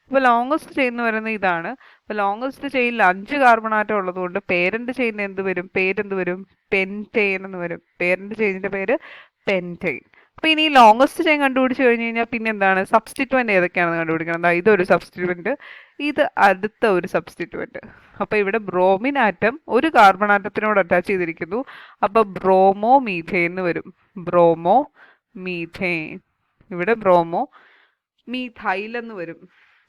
അപ്പോൾ ലോങ്സ്റ്റ് ചെയിൻ എന്ന് പറയുന്നത് ഇതാണ്. അപ്പോൾ ലോങ്സ്റ്റ് ചെയിനിൽ 5 കാർബൺ ആറ്റം ഉള്ളതുകൊണ്ട് പേരന്റ് ചെയിൻ എന്ത് വരും? പേരെന്ത് വരും? പെൻറ്റെയിൻ എന്ന് വരും. പേരന്റ് ചെയിനിന്റെ പേര് പെൻറ്റെയിൻ. അപ്പോൾ ഇനി ലോങ്സ്റ്റ് ചെയിൻ കണ്ടുപിടിച്ച് കഴിഞ്ഞ് കഴിഞ്ഞാൽ പിന്നെ എന്താണ്? സബ്സ്റ്റിറ്റ്യൂവൻ്റ് ഏതൊക്കെയാണെന്ന് കണ്ടുപിടിക്കണം. ഇതൊരു സബ്സ്റ്റിറ്റ്യൂവൻ്റ്, ഇത് അടുത്ത ഒരു സബ്സ്റ്റിറ്റ്യൂവൻ്റ്. അപ്പോൾ ഇവിടെ ബ്രോമിൻ ആറ്റം ഒരു കാർബൺ ആറ്റത്തിനോട് അറ്റാച്ച് ചെയ്തിരിക്കുന്നു. അപ്പോൾ ബ്രോമോ മീഥെയിൻ എന്ന് വരും. Bromo methane. ഇവിടെ ബ്രോമോ മീഥൈൽ എന്ന് വരും.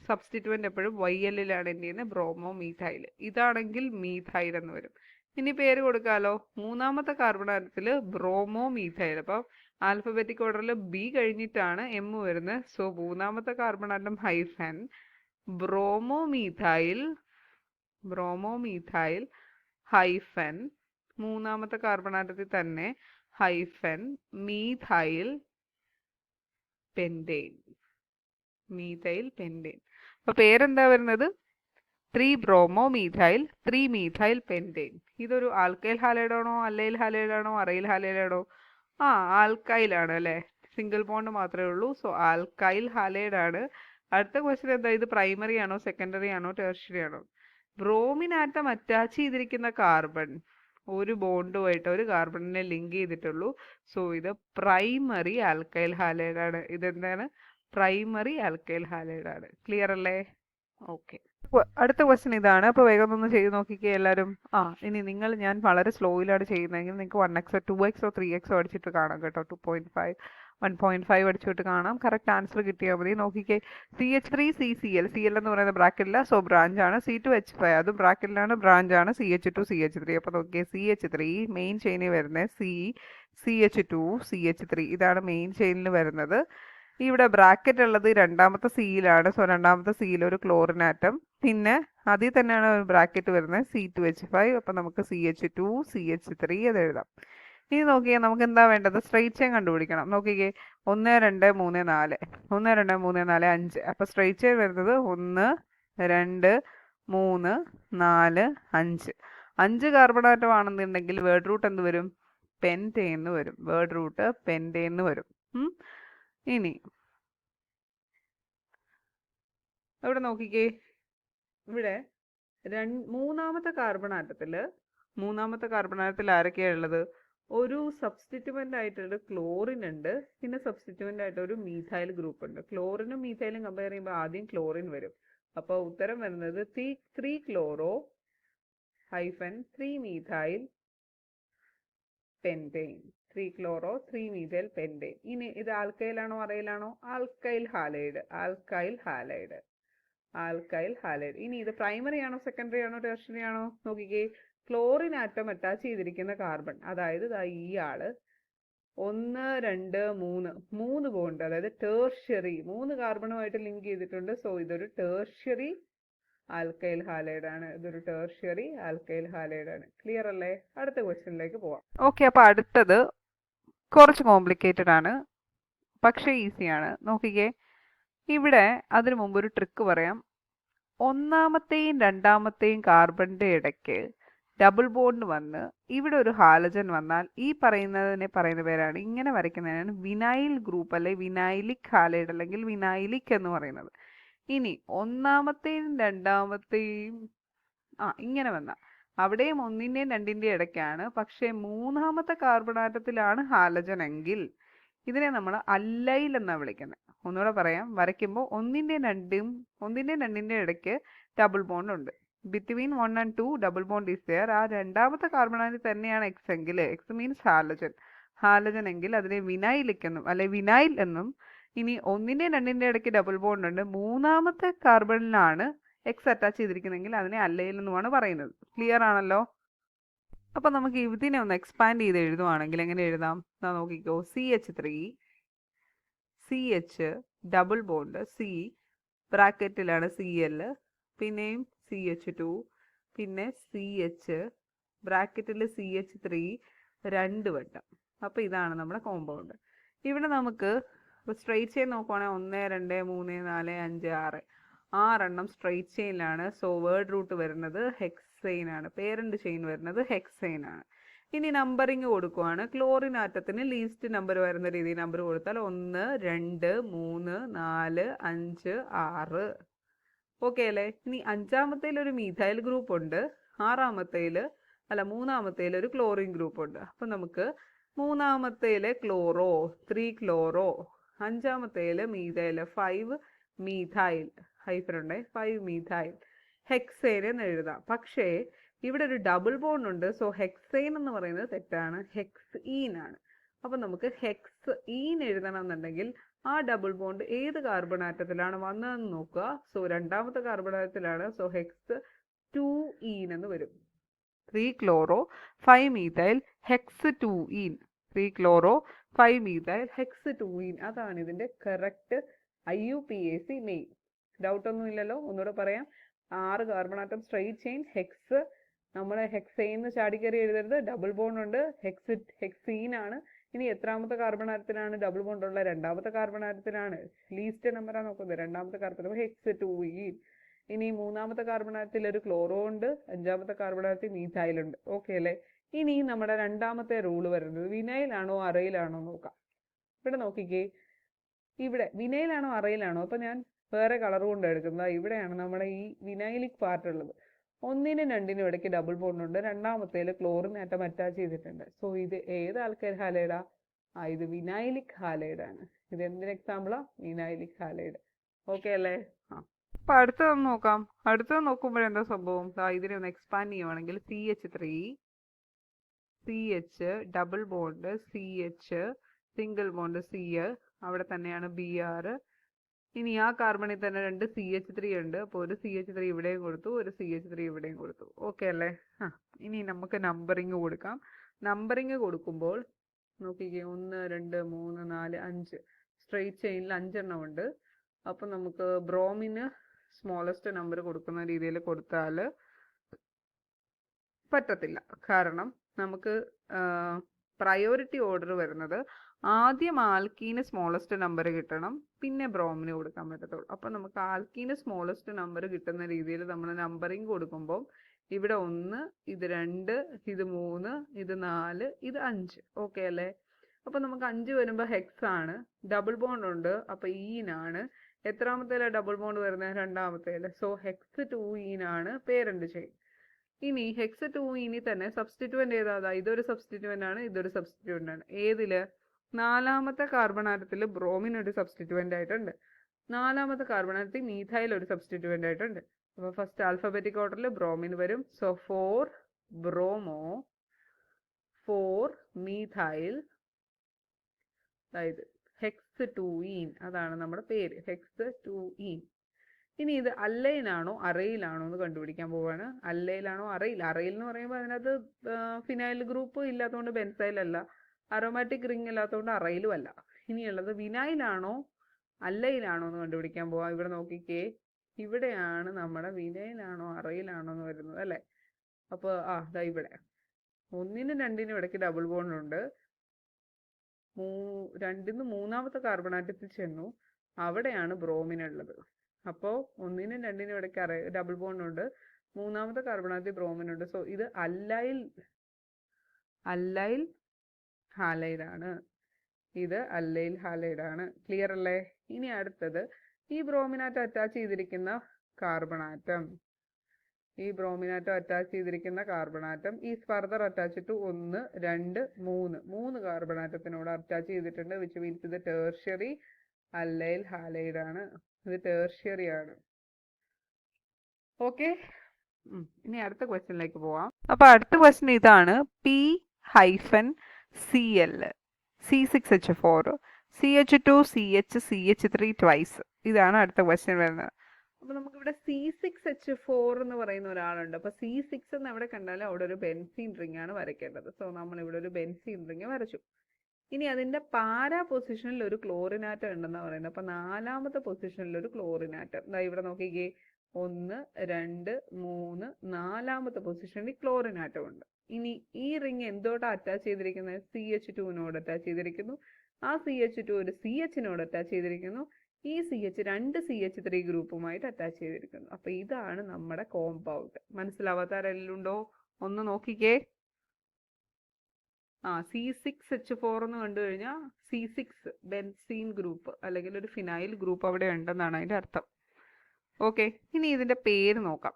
സബ്സ്റ്റിറ്റ്യൂവൻ്റ് എപ്പോഴും YL-ലാണ് എന്ത് ചെയ്യുന്നത്? Bromo methyl. ഇതാണെങ്കിൽ മീഥൈൽ എന്ന് വരും. ഇനി പേര് കൊടുക്കാലോ. മൂന്നാമത്തെ കാർബൺ ആറ്റത്തിൽ ബ്രോമോ മീഥൈൽ. അപ്പം ആൽഫബറ്റിക് ഓർഡറിൽ B കഴിഞ്ഞിട്ടാണ് M വരുന്നത്. സോ മൂന്നാമത്തെ carbon atom hyphen bromo methyl hyphen മൂന്നാമത്തെ കാർബൺ ആറ്റത്തിൽ തന്നെ ഹൈഫൻ മീഥൈൽ പെൻറ്റെയിൻ. അപ്പൊ പേരെന്താ വരുന്നത്? 3 ബ്രോമോ മീഥൈൽ 3 മീഥൈൽ പെൻറ്റെയിൻ. ഇതൊരു ആൽക്കൈൽ ഹാലൈഡ് ആണോ അല്ലൈൽ ഹാലൈഡ് ആണോ അറൈൽ ഹാലൈഡ് ആണോ? ആൽക്കൈലാണ് അല്ലേ. സിംഗിൾ ബോണ്ട് മാത്രമേ ഉള്ളൂ. സോ ആൽക്കൈൽ ഹാലൈഡ് ആണ്. അടുത്ത ക്വസ്റ്റ്യൻ എന്താ? ഇത് പ്രൈമറി ആണോ സെക്കൻഡറി ആണോ ടെർഷ്യറി ആണോ? ബ്രോമിൻ ആറ്റം അറ്റാച്ച് ചെയ്തിരിക്കുന്ന കാർബൺ ഒരു ബോണ്ടുമായിട്ട് ഒരു കാർബണിനെ ലിങ്ക് ചെയ്തിട്ടുള്ളൂ. സോ ഇത് പ്രൈമറി ആൽക്കൈൽ ഹാലൈഡ് ആണ്. ഇതെന്താണ്? പ്രൈമറി ആൽക്കൈൽ ഹാലൈഡ് ആണ്. ക്ലിയർ അല്ലേ? ഓക്കെ. അടുത്ത ക്വസ്റ്റ്യൻ ഇതാണ്. അപ്പോൾ വേഗം ഒന്ന് ചെയ്ത് നോക്കിക്കേ എല്ലാവരും. ഇനി ഞാൻ വളരെ സ്ലോയിലാണ് ചെയ്യുന്നതെങ്കിൽ നിങ്ങൾക്ക് 1x 2x 3x അടിച്ചിട്ട് കാണാം കേട്ടോ. 2.5 1.5 അടിച്ചിട്ട് കാണാം. കറക്റ്റ് ആൻസർ കിട്ടിയാൽ മതി. നോക്കിക്കേ, CH3CCl. CL എന്ന് പറയുന്ന ബ്രാക്കറ്റില്ല, സോ ബ്രാഞ്ച് ആണ്. C2H5 അതും ബ്രാക്കറ്റിലാണ്, ബ്രാഞ്ച് ആണ്. CH2CH3. അപ്പോൾ നോക്കിയേ, CH3 മെയിൻ ചെയിനിൽ വരുന്നത് CH2CH3 ഇതാണ് മെയിൻ ചെയിനിൽ വരുന്നത്. ഇവിടെ ബ്രാക്കറ്റ് ഉള്ളത് രണ്ടാമത്തെ സിയിലാണ്. സോ രണ്ടാമത്തെ സിയിൽ ഒരു ക്ലോറിൻ ആറ്റം. പിന്നെ അതിൽ തന്നെയാണ് ഒരു ബ്രാക്കറ്റ് വരുന്നത് C2H5. അപ്പം നമുക്ക് CH2CH3 അത് എഴുതാം. ഇനി നോക്കിയാൽ നമുക്ക് എന്താ വേണ്ടത്? സ്ട്രെയിറ്റ് ചെയിൻ കണ്ടുപിടിക്കണം. നോക്കിക്കേ, 1, 2, 3, 4 1, 2, 3, 4, 5. അപ്പോൾ സ്ട്രെയിറ്റ് ചെയിൻ വരുന്നത് 1, 2, 3, 4, 5. 5 കാർബൺ ആറ്റം ആണെന്നുണ്ടെങ്കിൽ വേർഡ് റൂട്ട് എന്ത് വരും? പെൻറ്റെയിൻ എന്ന് വരും. വേർഡ് റൂട്ട് പെൻറ്റെയിൻ എന്ന് വരും. ഇനി ഇവിടെ നോക്കിക്കേ, ഇവിടെ മൂന്നാമത്തെ കാർബൺ ആറ്റത്തിൽ ആരൊക്കെയാണ് ഉള്ളത്? ഒരു സബ്സ്റ്റിറ്റ്യൂവൻ്റ് ആയിട്ടൊരു ക്ലോറിൻ ഉണ്ട്, പിന്നെ സബ്സ്റ്റിറ്റ്യൂവൻ്റ് ആയിട്ട് ഒരു മീഥൈൽ ഗ്രൂപ്പ് ഉണ്ട്. ക്ലോറിനും മീഥൈലും കമ്പയർ ചെയ്യുമ്പോൾ ആദ്യം ക്ലോറിൻ വരും. അപ്പോൾ ഉത്തരം വരുന്നത് 3 chloro -3 methyl pentane. 3 chloro 3 methyl pentane. ഇനി ഇത് ആൽക്കൈലാണോ അറൈലാണോ? Alkyl halide. ഇനി ഇത് പ്രൈമറി ആണോ സെക്കൻഡറി ആണോ ടെർഷ്യറി ആണോ? നോക്കിക്കേ, ക്ലോറിൻ ആറ്റം അറ്റാച്ച് ചെയ്തിരിക്കുന്ന കാർബൺ, അതായത് ഈ ആള് 1 2 3 ബോണ്ട്, അതായത് ടേർഷ്യറി 3 കാർബണുമായിട്ട് ലിങ്ക് ചെയ്തിട്ടുണ്ട്. സോ ഇതൊരു ടേർഷ്യറി ആൽക്കൈൽ ഹാലൈഡ് ആണ്. ക്ലിയർ അല്ലേ? അടുത്ത ക്വസ്റ്റ്യനിലേക്ക് പോവാം. ഓക്കെ, അപ്പൊ അടുത്തത് കുറച്ച് കോംപ്ലിക്കേറ്റഡ് ആണ്, പക്ഷേ ഈസിയാണ്. നോക്കിക്കേ, ഇവിടെ അതിനു മുമ്പ് ഒരു ട്രിക്ക് പറയാം. ഒന്നാമത്തെയും രണ്ടാമത്തെയും കാർബണിന്റെ ഇടയ്ക്ക് ഡബിൾ ബോണ്ട് വന്ന് ഇവിടെ ഒരു ഹാലജൻ വന്നാൽ ഈ പറയുന്നതിനെ പറയുന്ന പേരാണ്, ഇങ്ങനെ വരയ്ക്കുന്നതിനാണ് വിനൈൽ ഗ്രൂപ്പ്, അല്ലെ വിനൈലിക് ഹാലൈഡ്, അല്ലെങ്കിൽ വിനൈലിക് എന്ന് പറയുന്നത്. ഇനി ഒന്നാമത്തെയും രണ്ടാമത്തെയും ഇങ്ങനെ വന്ന അവിടെയും ഒന്നിന്റെയും രണ്ടിന്റെയും ഇടയ്ക്കാണ്, പക്ഷെ മൂന്നാമത്തെ കാർബൺ ആറ്റത്തിലാണ് ഹാലജൻ എങ്കിൽ ഇതിനെ നമ്മൾ അല്ലൈൽ എന്നാണ് വിളിക്കുന്നത്. ഒന്നുകൂടെ പറയാം, വരയ്ക്കുമ്പോൾ ഒന്നിന്റെയും രണ്ടിന്റെയും ഇടയ്ക്ക് ഡബിൾ ബോണ്ട് ഉണ്ട്. Between 1 and 2 double bond is there. ആ രണ്ടാമത്തെ കാർബൺ ആറ്റം തന്നെയാണ് എക്സ് എങ്കിൽ, എക്സ് മീൻസ് ഹാലജൻ എങ്കിൽ അതിനെ വിനൈലിക് എന്നും അല്ലെ വിനൈൽ എന്നും. ഇനി ഒന്നിന്റെയും രണ്ടിന്റെയും ഇടയ്ക്ക് ഡബിൾ ബോണ്ട് ഉണ്ട്, മൂന്നാമത്തെ കാർബണിലാണ് എക്സ് അറ്റാച്ച് ചെയ്തിരിക്കുന്നെങ്കിൽ അതിനെ അല്ലൈൽ എന്നുമാണ് പറയുന്നത്. ക്ലിയർ ആണല്ലോ? അപ്പൊ നമുക്ക് ഇതിനെ ഒന്ന് എക്സ്പാൻഡ് ചെയ്ത് എഴുതുവാണെങ്കിൽ എങ്ങനെ എഴുതാം? നോക്കിക്കോ, CH double bond, C ബ്രാക്കറ്റിലാണ് Cl, പിന്നെയും CH2, പിന്നെ CH ബ്രാക്കറ്റിൽ CH3 2 വട്ടം. അപ്പൊ ഇതാണ് നമ്മുടെ കോമ്പൗണ്ട്. ഇവിടെ നമുക്ക് സ്ട്രെയിറ്റ് ചെയിൻ നോക്കുവാണെങ്കിൽ 1 2 3 4 5 6 6 സ്ട്രെയിറ്റ് ചെയിനിലാണ്. സോ വേർഡ് റൂട്ട് വരുന്നത് ഹെക്സൈൻ ആണ്, പേരന്റ് ചെയിൻ വരുന്നത് ഹെക്സൈൻ ആണ്. ഇനി നമ്പറിങ് കൊടുക്കുവാണ്. ക്ലോറിൻ ആറ്റത്തിന് ലീസ്റ്റ് നമ്പർ വരുന്ന രീതിയിൽ നമ്പർ കൊടുത്താൽ 1 2 3 4 5 6. ഓക്കെ അല്ലേ? ഇനി അഞ്ചാമത്തേൽ ഒരു മീഥൈൽ ഗ്രൂപ്പ് ഉണ്ട്, മൂന്നാമത്തേൽ ഒരു ക്ലോറിൻ ഗ്രൂപ്പ് ഉണ്ട്. അപ്പൊ നമുക്ക് മൂന്നാമത്തേല് ക്ലോറോ 3 ക്ലോറോ, അഞ്ചാമത്തേല് മീഥൈൽ 5 മീഥൈൽ, ഹൈഫനുണ്ട് 5 മീഥൈൽ ഹെക്സൈൻ എന്ന് എഴുതാം. പക്ഷേ ഇവിടെ ഒരു ഡബിൾ ബോണ്ട് ഉണ്ട്. സോ ഹെക്സൈൻ എന്ന് പറയുന്നത് തെറ്റാണ്, ഹെക്സീൻ ആണ്. അപ്പൊ നമുക്ക് ഹെക്സീൻ എഴുതണം എന്നുണ്ടെങ്കിൽ ആ ഡബിൾ ബോണ്ട് ഏത് കാർബൺ ആറ്റത്തിലാണ് വന്നതെന്ന് നോക്കുക. സോ രണ്ടാമത്തെ കാർബൺ ആറ്റത്തിലാണ്. സോ Hex2ene എന്ന് വരും. 3 chloro 5 methyl Hex2ene. 3 chloro 5 methyl Hex2ene. അതാണ് ഇതിന്റെ കറക്റ്റ് IUPAC നെയിം. ഡൗട്ട് ഒന്നും ഇല്ലല്ലോ? ഒന്നുകൂടെ പറയാം. 6 carbon atom straight chain HECS, നമ്മൾ ഹെക്സൈന്ന് ചാടിക്കറി എഴുതരുത്, ഡബിൾ ബോണ്ട് ഉണ്ട്, ഹെക്സീൻ ആണ്. ഇനി എത്രാമത്തെ കാർബൺ ആറ്റത്തിനാണ് ഡബിൾ ബോണ്ട് ഉള്ള? രണ്ടാമത്തെ കാർബൺ ആറ്റത്തിനാണ്. ലീസ്റ്റ് നമ്പറാണ് നോക്കുന്നത്, രണ്ടാമത്തെ കാർബൺ, Hex2ene. ഇനി മൂന്നാമത്തെ കാർബൺ ആറ്റത്തിൽ ഒരു ക്ലോറോ ഉണ്ട്, അഞ്ചാമത്തെ കാർബൺ ആറ്റത്തിൽ മീഥൈൽ ഉണ്ട്. ഓക്കെ അല്ലേ? ഇനി നമ്മുടെ രണ്ടാമത്തെ റൂള് വരുന്നത് വിനൈലാണോ അറയിലാണോ നോക്കാം. ഇവിടെ നോക്കിക്കേ, ഇവിടെ വിനൈലാണോ അറയിലാണോ? അപ്പൊ ഞാൻ വേറെ കളർ കൊണ്ട് എടുക്കുന്നത്. ഇവിടെയാണ് നമ്മുടെ ഈ വിനൈലിക് പാർട്ട് ഉള്ളത്. ഒന്നിനും രണ്ടിനും ഇടയ്ക്ക് ഡബിൾ ബോണ്ട് ഉണ്ട്, രണ്ടാമത്തേല് ക്ലോറിൻ ആറ്റം അറ്റാച്ച് ചെയ്തിട്ടുണ്ട്. സോ ഇത് ഏത് ആൽക്കൈൽ ഹാലൈഡാ? ഇത് വിനൈലിക് ഹാലൈഡ് ആണ്. ഇത് എന്തിന് എക്സാമ്പിളാ? Vinylic halide. ഓക്കെ അല്ലേ? അപ്പൊ അടുത്തത് നോക്കാം. അടുത്തത് നോക്കുമ്പോഴെന്താ സംഭവം? ഇതിനെ ഒന്ന് എക്സ്പാൻഡ് ചെയ്യുവാണെങ്കിൽ CH3, CH double bond, CH single bond, Cl അവിടെ തന്നെയാണ് Br. ഇനി ആ കാർബണിൽ തന്നെ 2 CH3 ഉണ്ട്. അപ്പോൾ ഒരു CH3 ഇവിടെയും കൊടുത്തു, ഒരു CH3 ഇവിടെയും കൊടുത്തു. ഓക്കെ അല്ലേ? ഇനി നമുക്ക് നമ്പറിങ് കൊടുക്കാം. നമ്പറിങ് കൊടുക്കുമ്പോൾ നോക്കിക്കേ, 1 2 3 4 5 സ്ട്രെയിറ്റ് ചെയിനിൽ 5 എണ്ണം ഉണ്ട്. അപ്പൊ നമുക്ക് ബ്രോമിന് സ്മോളസ്റ്റ് നമ്പർ കൊടുക്കുന്ന രീതിയിൽ കൊടുത്താൽ പറ്റത്തില്ല. കാരണം നമുക്ക് പ്രയോറിറ്റി ഓർഡർ വരുന്നത് ആദ്യം ആൽക്കീന് സ്മോളസ്റ്റ് നമ്പർ കിട്ടണം, പിന്നെ ബ്രോമിന് കൊടുക്കാൻ പറ്റത്തുള്ളൂ. അപ്പൊ നമുക്ക് ആൽക്കീന് സ്മോളസ്റ്റ് നമ്പർ കിട്ടുന്ന രീതിയിൽ നമ്മൾ നമ്പറിങ് കൊടുക്കുമ്പോൾ ഇവിടെ 1, ഇത് 2, ഇത് 3, ഇത് 4, ഇത് 5. ഓക്കെ അല്ലേ? അപ്പൊ നമുക്ക് 5 വരുമ്പോൾ ഹെക്സ് ആണ്, ഡബിൾ ബോണ്ട് ഉണ്ട്, അപ്പൊ ഈനാണ്. എത്രാമത്തേല ഡബിൾ ബോണ്ട് വരുന്നത്? രണ്ടാമത്തേല്. സോ Hex2ene ആണ് പേരന്റ് ചെയിൻ. ഇനി ഹെക്സ് 2 ഇനി തന്നെ സബ്സ്റ്റിറ്റ്യൂവന്റ് ഏതാ? ഇതൊരു സബ്സ്റ്റിറ്റ്യൂവന്റ് ആണ്, ഇതൊരു സബ്സ്റ്റിറ്റ്യൂവന്റ് ആണ്. ഏതില്? നാലാമത്തെ കാർബൺ ആറ്റത്തിൽ ബ്രോമിൻ ഒരു സബ്സ്റ്റിറ്റ്യൂവന്റ് ആയിട്ടുണ്ട്. നാലാമത്തെ കാർബൺ ആറ്റത്തിൽ മീഥൈൽ ഒരു സബ്സ്റ്റിറ്റ്യൂവന്റ് ആയിട്ടുണ്ട്. അപ്പൊ ഫസ്റ്റ് ആൽഫബറ്റിക് ഓർഡറിൽ ബ്രോമിൻ വരും. സോ 4 ബ്രോമോ, 4 മീഥൈൽ, അതായത് ഹെക്സ് 2 അതാണ് നമ്മുടെ പേര്, ഹെക്സ് 2. ഇനി ഇത് അല്ലൈനാണോ അറയിലാണോ എന്ന് കണ്ടുപിടിക്കാൻ പോവാണ്. അല്ലൈലാണോ അറയിൽ? അറയിൽ എന്ന് പറയുമ്പോൾ അതിനകത്ത് ഫിനൈൽ ഗ്രൂപ്പ് ഇല്ലാത്തതുകൊണ്ട് ബെൻസൈൽ അല്ല, അറോമാറ്റിക് റിംഗ് ഇല്ലാത്തതുകൊണ്ട് അറയിലും അല്ല. ഇനിയുള്ളത് വിനൈലാണോ അല്ലൈലാണോ എന്ന് കണ്ടുപിടിക്കാൻ പോവാം. ഇവിടെ നോക്കിക്കേ, ഇവിടെയാണ് നമ്മുടെ വിനൈലാണോ അറയിലാണോ എന്ന് വരുന്നത് അല്ലേ. അപ്പോൾ ദാ ഇവിടെ 1നും 2നും ഇടയ്ക്ക് ഡബിൾ ബോണ്ട് ഉണ്ട്. 2ന്ന് മൂന്നാമത്തെ കാർബൺ ആറ്റത്തിൽ ചെന്നു, അവിടെയാണ് ബ്രോമിൻ ഉള്ളത്. അപ്പോൾ 1നും 2നും ഇടയ്ക്ക് ഡബിൾ ബോണ്ട് ഉണ്ട്, മൂന്നാമത്തെ കാർബൺ ആറ്റത്തിൽ ബ്രോമിൻ ഉണ്ട്. സോ ഇത് അല്ലൈൽ ഹാലൈഡ് ആണ്. ഇത് അല്ലൈൽ ഹാലൈഡ് ആണ്. ക്ലിയർ അല്ലേ? ഇനി അടുത്തത് ഈ ബ്രോമിനാറ്റം അറ്റാച്ച് ചെയ്തിരിക്കുന്ന കാർബൺ ആറ്റം, ഈ ബ്രോമിനാറ്റം അറ്റാച്ച് ചെയ്തിരിക്കുന്ന carbon atom is further attach to 1, 2, 3 carbon ആറ്റത്തിനോട് അറ്റാച്ച് ചെയ്തിട്ടുണ്ട്. വിച്ച് മീൻസ് ഇത് ടേർഷ്യറി അല്ലൈൽ ഹാലൈഡ് ആണ്. ഇത് ടേർഷ്യറി ആണ്. ഓക്കെ, ഇനി അടുത്ത ക്വസ്റ്റ്യനിലേക്ക് പോവാം. അപ്പൊ അടുത്ത ക്വസ്റ്റ്യൻ ഇതാണ്. P-Cl C6H4 CH2 CH3 twice. ഇതാണ് അടുത്ത ക്വസ്റ്റ്യൻ വരുന്നത്. അപ്പൊ നമുക്കിവിടെ C6H4 എന്ന് പറയുന്ന ഒരാളുണ്ട്. അപ്പൊ C6 എന്ന് എവിടെ കണ്ടാലും അവിടെ ഒരു ബെൻസീൻ റിംഗ് ആണ് വരയ്ക്കേണ്ടത്. സോ നമ്മൾ ഇവിടെ ഒരു ബെൻസീൻ റിംഗ് വരച്ചു. ഇനി അതിന്റെ പാരാ പൊസിഷനിൽ ഒരു ക്ലോറിനാറ്റം ഉണ്ടെന്ന് പറയുന്നത്. അപ്പൊ നാലാമത്തെ പൊസിഷനിൽ ഒരു ക്ലോറിനാറ്റം, ഇവിടെ നോക്കിക്കേ, 1, 2, 3, നാലാമത്തെ പൊസിഷനിൽ ക്ലോറിനാറ്റം ഉണ്ട്. ഇനി ഈ റിംഗ് എന്തോട്ടാ അറ്റാച്ച് ചെയ്തിരിക്കുന്നത്? CH2നോട് അറ്റാച്ച് ചെയ്തിരിക്കുന്നു. ആ CH2 ഒരു CHനോട് അറ്റാച്ച് ചെയ്തിരിക്കുന്നു. ഈ CH 2 CH3 ഗ്രൂപ്പുമായിട്ട് അറ്റാച്ച് ചെയ്തിരിക്കുന്നു. അപ്പൊ ഇതാണ് നമ്മുടെ കോമ്പൗണ്ട്. മനസ്സിലാവാത്ത ആരെല്ലാം ഉണ്ടോ? ഒന്ന് നോക്കിക്കേ. C6H4 എന്ന് കണ്ടു കഴിഞ്ഞാൽ C6 ബെൻസീൻ ഗ്രൂപ്പ് അല്ലെങ്കിൽ ഒരു ഫിനൈൽ ഗ്രൂപ്പ് അവിടെ ഉണ്ടെന്നാണ് അതിന്റെ അർത്ഥം. ഓക്കെ, ഇനി ഇതിന്റെ പേര് നോക്കാം.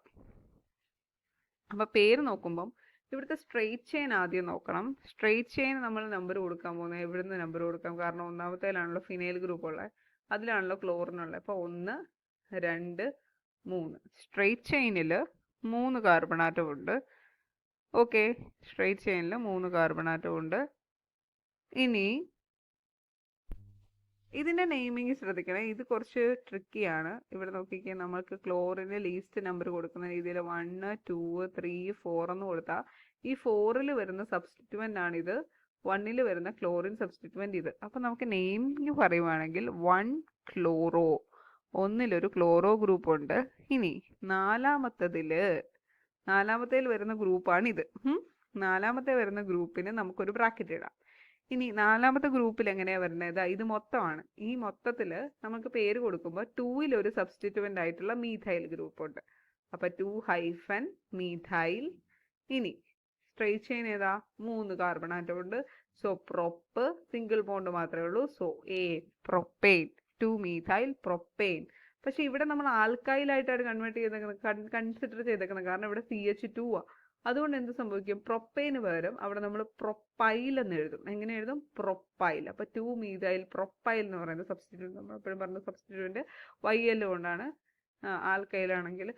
അപ്പൊ പേര് നോക്കുമ്പം ഇവിടുത്തെ സ്ട്രെയിറ്റ് ചെയിൻ ആദ്യം നോക്കണം. സ്ട്രെയിറ്റ് ചെയിൻ നമ്മൾ നമ്പർ കൊടുക്കാൻ പോകുന്നത് എവിടുന്ന് നമ്പർ കൊടുക്കാം? കാരണം ഒന്നാമത്തേലാണല്ലോ ഫിനൈൽ ഗ്രൂപ്പ് ഉള്ളത്, അതിലാണല്ലോ ക്ലോറിൻ ഉള്ളത്. അപ്പൊ 1, 2, 3 സ്ട്രെയിറ്റ് ചെയിനിൽ 3 കാർബൺ ആറ്റം ഉണ്ട്. ഓക്കെ, സ്ട്രെയിറ്റ് ചെയിനിൽ 3 കാർബൺ ആറ്റം ഉണ്ട്. ഇനി ഇതിന്റെ നെയിമിങ് ശ്രദ്ധിക്കണം, ഇത് കുറച്ച് ട്രിക്കിയാണ്. ഇവിടെ നോക്കിക്കാൻ നമ്മൾക്ക് ക്ലോറിന് ലീസ്റ്റ് നമ്പർ കൊടുക്കുന്ന രീതിയിൽ 1, 2, 3, 4 എന്ന് കൊടുത്താൽ ഈ 4ൽ വരുന്ന സബ്സ്റ്റിറ്റ്യൂവന്റ് ആണിത്, 1ൽ വരുന്ന ക്ലോറിൻ സബ്സ്റ്റിറ്റ്യൂവന്റ് ഇത്. അപ്പൊ നമുക്ക് നെയിമിങ് പറയുവാണെങ്കിൽ 1 ക്ലോറോ, 1ലൊരു ക്ലോറോ ഗ്രൂപ്പ് ഉണ്ട്. ഇനി നാലാമത്തേൽ വരുന്ന ഗ്രൂപ്പാണ് ഇത്. നാലാമത്തെ വരുന്ന ഗ്രൂപ്പിന് നമുക്കൊരു ബ്രാക്കറ്റ് ഇടാം. ഇനി നാലാമത്തെ ഗ്രൂപ്പിൽ എങ്ങനെയാ വരുന്നത്? ഇത് മൊത്തമാണ്. ഈ മൊത്തത്തിൽ നമുക്ക് പേര് കൊടുക്കുമ്പോൾ 2ൽ ഒരു സബ്സ്റ്റിറ്റ്യൂവന്റ് ആയിട്ടുള്ള മീഥൈൽ ഗ്രൂപ്പ് ഉണ്ട്. അപ്പൊ 2- മീഥൈൽ. ഇനി സ്ട്രെയിറ്റ് ചെയിൻ ഏതാ? 3 കാർബൺ ആറ്റം ഉണ്ട്. സോ പ്രൊപ്പ്, സിംഗിൾ ബോണ്ട് മാത്രമേ ഉള്ളൂ. So propane, 2 methyl propane. പക്ഷെ ഇവിടെ നമ്മൾ ആൽക്കൈലായിട്ടാണ് കൺസിഡർ ചെയ്തേക്കുന്നത്, കാരണം ഇവിടെ CH2 അതുകൊണ്ട് എന്ത് സംഭവിക്കും? പ്രൊപ്പൈന് പകരം അവിടെ നമ്മൾ പ്രൊപ്പൈൽ എന്ന് എഴുതും. എങ്ങനെ എഴുതും? പ്രൊപ്പൈൽ. അപ്പൊ 2 മീഥൈൽ പ്രൊപ്പൈൽ എന്ന് പറയുന്നത് സബ്സ്റ്റിറ്റ്യൂന്റ്, നമ്മൾ എപ്പോഴും പറഞ്ഞ സബ്സ്റ്റിറ്റ്യൂന്റ് YL കൊണ്ടാണ് ആൽക്കൈലാണെങ്കിൽ.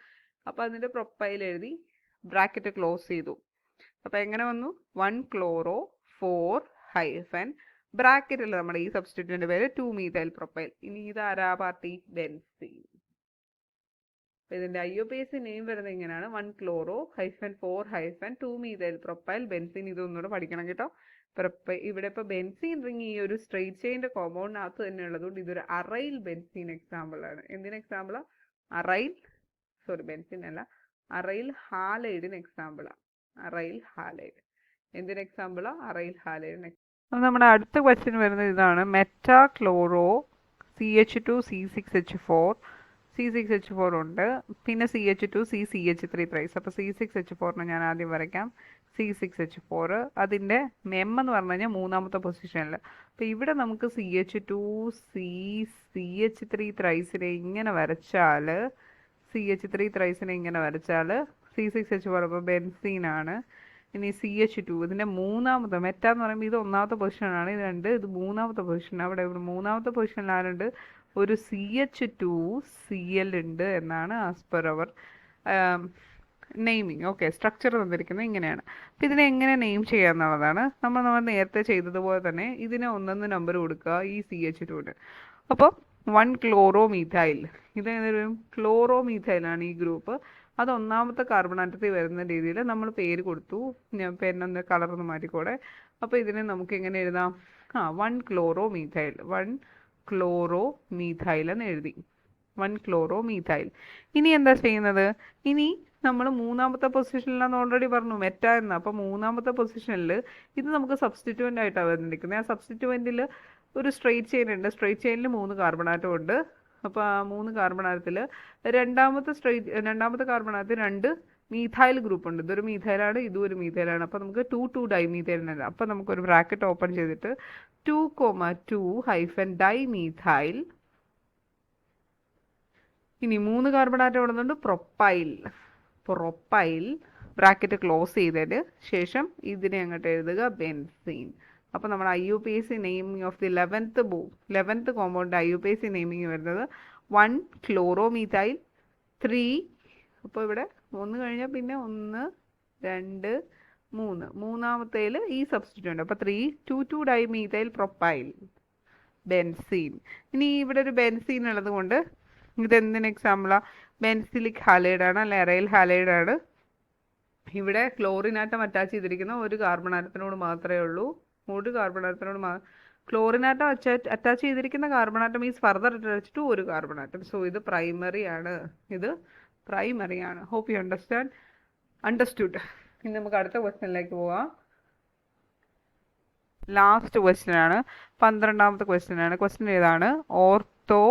അപ്പൊ അതിന്റെ പ്രൊപ്പൈൽ എഴുതി ബ്രാക്കറ്റ് ക്ലോസ് ചെയ്തു. അപ്പൊ എങ്ങനെ വന്നു? 1 ക്ലോറോ 4- ബ്രാക്കറ്റിൽ നമ്മുടെ ഈ സബ്സ്റ്റിറ്റ്യൂന്റ് പേര് 2 മീഥൈൽ പ്രൊപ്പൈൽ. ഇനി ഇതാരാ പാർട്ടി? ബെൻസീൻ. ഇതിന്റെ IUPAC നെയിം വരുന്നത് ഇങ്ങനെയാണ്: 1 ക്ലോറോ -4- 2 മീഥൈൽ പ്രൊപ്പൈൽ ബെൻസീൻ. ഇതൊന്നുകൂടെ പഠിക്കണം കേട്ടോ. ഇവിടെ ഇപ്പൊ ബെൻസീൻ റിംഗ് ഈ ഒരു സ്ട്രെയിറ്റ് ചെയിന്റെ കോമ്പൗണ്ടിനകത്ത് തന്നെ ഉള്ളതുകൊണ്ട് ഇതൊരു അറൈൽ ബെൻസീൻ എക്സാമ്പിൾ ആണ്. എന്തിന് എക്സാമ്പിളാ? ബെൻസീൻ അല്ല, അറൈൽ ഹാലൈഡിന് എക്സാമ്പിളാ. അറൈൽ ഹാലൈഡ് എന്തിന് എക്സാമ്പിളാ? അറൈൽ ഹാലൈഡിന്. നമ്മുടെ അടുത്ത ക്വസ്റ്റ്യൻ വരുന്നത് ഇതാണ്: മെറ്റാ ക്ലോറോ CH2 C6H4 ഉണ്ട്, പിന്നെ CH2 CH3 ത്രൈസ്. അപ്പോൾ C6H4 ഞാൻ ആദ്യം വരയ്ക്കാം. C6H4 അതിൻ്റെ M എന്ന് പറഞ്ഞു കഴിഞ്ഞാൽ മൂന്നാമത്തെ പൊസിഷനിൽ. അപ്പോൾ ഇവിടെ നമുക്ക് CH2 CH3 ത്രൈസിനെ ഇങ്ങനെ വരച്ചാൽ C6H4 അപ്പോൾ ബെൻസീൻ ആണ്. ഇനി CH2 ഇതിൻ്റെ മൂന്നാമത്തെ മെറ്റ എന്ന് പറയുമ്പോൾ ഇത് ഒന്നാമത്തെ പൊസിഷനാണ്, ഇത് രണ്ട്, ഇത് മൂന്നാമത്തെ പൊസിഷൻ. അവിടെ ഇവിടെ മൂന്നാമത്തെ പൊസിഷനിൽ ആരുണ്ട്? ഒരു CH2Cl ഉണ്ട് എന്നാണ് as per hour naming. Okay, structure തന്നിരിക്കുന്നത് ഇങ്ങനെയാണ്. അപ്പോൾ ഇതിനെ എങ്ങനെ നെയിം ചെയ്യുക എന്നുള്ളതാണ്. നമ്മൾ നേരത്തെ ചെയ്തതുപോലെ തന്നെ ഇതിനെ ഒന്നൊന്ന് നമ്പർ കൊടുക്കുക ഈ CH2ന്. അപ്പോൾ 1 ക്ലോറോമീഥൈൽ, ഇത് ഏതൊരു ക്ലോറോമീഥൈലാണ് ഈ ഗ്രൂപ്പ്. അത് ഒന്നാമത്തെ കാർബൺ ആറ്റത്തിൽ വരുന്ന രീതിയിൽ നമ്മൾ പേര് കൊടുത്തു. ഞാൻ പെന്നൊന്ന് കളർന്ന് മാറ്റിക്കൂടെ. അപ്പോൾ ഇതിനെ നമുക്ക് എങ്ങനെ എഴുതാം? 1 ക്ലോറോമീഥൈൽ, 1 ക്ലോറോമീഥൈൽ എന്ന് എഴുതി. 1 ക്ലോറോമീഥൈൽ. ഇനി എന്താ ചെയ്യുന്നത്? ഇനി നമ്മൾ മൂന്നാമത്തെ പൊസിഷനിലാന്ന് ഓൾറെഡി പറഞ്ഞു, മെറ്റ എന്ന്. അപ്പോൾ മൂന്നാമത്തെ പൊസിഷനിൽ ഇത് നമുക്ക് സബ്സ്റ്റിറ്റ്യൂവൻ്റ് ആയിട്ടാണ് വന്നിരിക്കുന്നത്. ആ സബ്സ്റ്റിറ്റ്യൂവൻറ്റിൽ ഒരു സ്ട്രെയിറ്റ് ചെയിൻ ഉണ്ട്. സ്ട്രെയിറ്റ് ചെയിനിൽ 3 കാർബൺ ആറ്റം ഉണ്ട്. അപ്പോൾ ആ 3 കാർബൺ ആറ്റത്തിൽ രണ്ടാമത്തെ കാർബൺ ആറ്റത്തിൽ 2 മീഥൈൽ ഗ്രൂപ്പ് ഉണ്ട്. ഇതൊരു മീഥൈലാണ്, ഇതും ഒരു മീഥൈലാണ്. അപ്പോൾ നമുക്ക് 2 ഡൈമീഥൈൽ. അപ്പോൾ നമുക്കൊരു ബ്രാക്കറ്റ് ഓപ്പൺ ചെയ്തിട്ട് 2,2 ഡൈമീഥൈൽ. ഇനി 3 കാർബൺ ആറ്റം ഇടുന്നുണ്ട്, പ്രൊപ്പൈൽ ബ്രാക്കറ്റ് ക്ലോസ് ചെയ്തതിന് ശേഷം ഇതിനെ അങ്ങോട്ട് എഴുതുക ബെൻസീൻ. അപ്പോൾ നമ്മൾ IUPAC naming of the 11th compound IUPAC naming വരുന്നത് 1 ക്ലോറോമീഥൈൽ 3. അപ്പോൾ ഇവിടെ 1 കഴിഞ്ഞാൽ പിന്നെ 1 2 3, മൂന്നാമത്തേൽ ഈ സബ്സ്റ്റിറ്റ്യൂവൻ്റ്. അപ്പോൾ 3,2 ഡൈമീഥൈൽ പ്രൊപ്പൈൽ ബെൻസീൻ. ഇനി ഇവിടെ ഒരു ബെൻസീൻ ഉള്ളത് കൊണ്ട് ഇതെന്തിന് എക്സാമ്പിളാണ്? ബെൻസിലിക് ഹാലൈഡ് ആണ്, അല്ലെ എറൈൽ ഹാലൈഡ് ആണ്. ഇവിടെ ക്ലോറിൻ ആറ്റം അറ്റാച്ച് ചെയ്തിരിക്കുന്ന ഒരു കാർബൺ ആറ്റത്തിനോട് മാത്രമേ ഉള്ളൂ. ഒരു കാർബൺ ആറ്റത്തിനോട് ക്ലോറിൻ ആറ്റം അറ്റാച്ച് ചെയ്തിരിക്കുന്ന carbon atom is further attach to ഒരു കാർബൺ ആറ്റം. സോ ഇത് പ്രൈമറി ആണ്, ഇത് പ്രൈമറി ആണ്. Hope you understood. ഇനി നമുക്ക് അടുത്ത ക്വസ്റ്റ്യനിലേക്ക് പോവാം. ലാസ്റ്റ് ക്വസ്റ്റ്യൻ ആണ്, 12ാമത്തെ ക്വസ്റ്റ്യൻ ആണ്. ക്വസ്റ്റ്യൻ ഏതാണ്? Ortho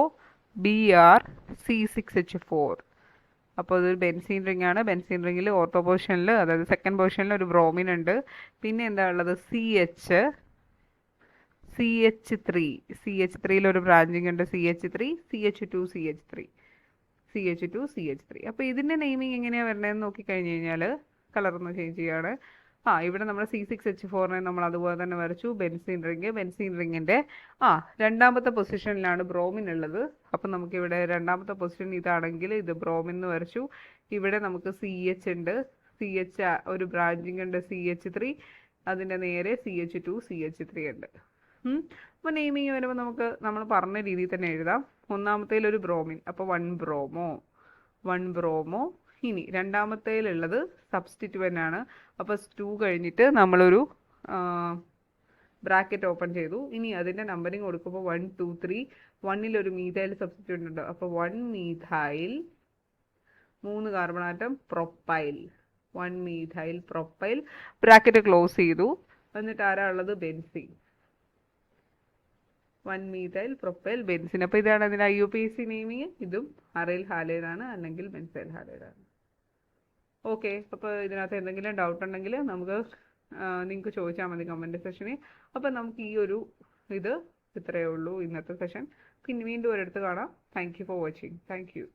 BrC6H4. അപ്പോൾ ഇതൊരു ബെൻസീൻ റിംഗ് ആണ്. ബെൻസീൻ റിംഗിൽ ഓർത്തോ പൊസിഷനിൽ, അതായത് സെക്കൻഡ് പൊസിഷനിൽ ഒരു ബ്രോമിൻ ഉണ്ട്. പിന്നെ എന്താ ഉള്ളത്? CH3യിൽ ഒരു ബ്രാഞ്ചിങ് ഉണ്ട്. CH3, CH2, അപ്പോൾ ഇതിൻ്റെ നെയിമിങ് എങ്ങനെയാണ് വരണതെന്ന് നോക്കിക്കഴിഞ്ഞ് കഴിഞ്ഞാൽ കളറൊന്ന് ചേഞ്ച് ചെയ്യാണ്. ഇവിടെ നമ്മൾ C6H4നെ നമ്മൾ അതുപോലെ തന്നെ വരച്ചു. ബെൻസീൻ റിങ്ങിൻ്റെ രണ്ടാമത്തെ പൊസിഷനിലാണ് ബ്രോമിൻ ഉള്ളത്. അപ്പം നമുക്കിവിടെ രണ്ടാമത്തെ പൊസിഷൻ ഇതാണെങ്കിൽ ഇത് ബ്രോമിൻ എന്ന് വരച്ചു. ഇവിടെ നമുക്ക് CH ഉണ്ട്, CH ഒരു ബ്രാഞ്ചിങ് ഉണ്ട് CH3, അതിൻ്റെ നേരെ CH2 ഉണ്ട്. അപ്പോൾ നെയിമിങ് വരുമ്പോൾ നമ്മൾ പറഞ്ഞ രീതിയിൽ തന്നെ എഴുതാം. ഒന്നാമത്തേൽ ഒരു ബ്രോമിൻ, അപ്പോൾ 1 ബ്രോമോ. ഇനി രണ്ടാമത്തേലുള്ളത് സബ്സ്റ്റിറ്റ്യൂവൻ്റ് ആണ്. അപ്പോൾ 2 കഴിഞ്ഞിട്ട് നമ്മളൊരു ബ്രാക്കറ്റ് ഓപ്പൺ ചെയ്തു. ഇനി അതിൻ്റെ നമ്പറിങ് കൊടുക്കുമ്പോൾ 1 2 3, 1-ലൊരു മീഥൈൽ സബ്സ്റ്റിറ്റ്യൂവൻ്റ് ഉണ്ട്. അപ്പോൾ 1 methyl, 3 carbon atom propyl, 1 methyl propyl bracket close ചെയ്തു. എന്നിട്ട് ആരാ ഉള്ളത്? ബെൻസീൻ. 1 methyl propyl benzene. അപ്പോൾ ഇതാണ് അതിൻ്റെ IUPAC നെയിമിങ്. ഇതും അറൈൽ ഹാലൈഡ് ആണ്, അല്ലെങ്കിൽ ബെൻസൈൽ ഹാലൈഡ് ആണ്. ഓക്കെ, അപ്പോൾ ഇതിനകത്ത് എന്തെങ്കിലും ഡൗട്ട് ഉണ്ടെങ്കിൽ നിങ്ങൾക്ക് ചോദിച്ചാൽ മതി കമൻറ്റ് സെക്ഷനിൽ. അപ്പോൾ നമുക്ക് ഈ ഒരു ഇത്രയേ ഉള്ളൂ ഇന്നത്തെ സെഷൻ. പിന്നെ വീണ്ടും ഒരിടത്ത് കാണാം. Thank you for watching. Thank you.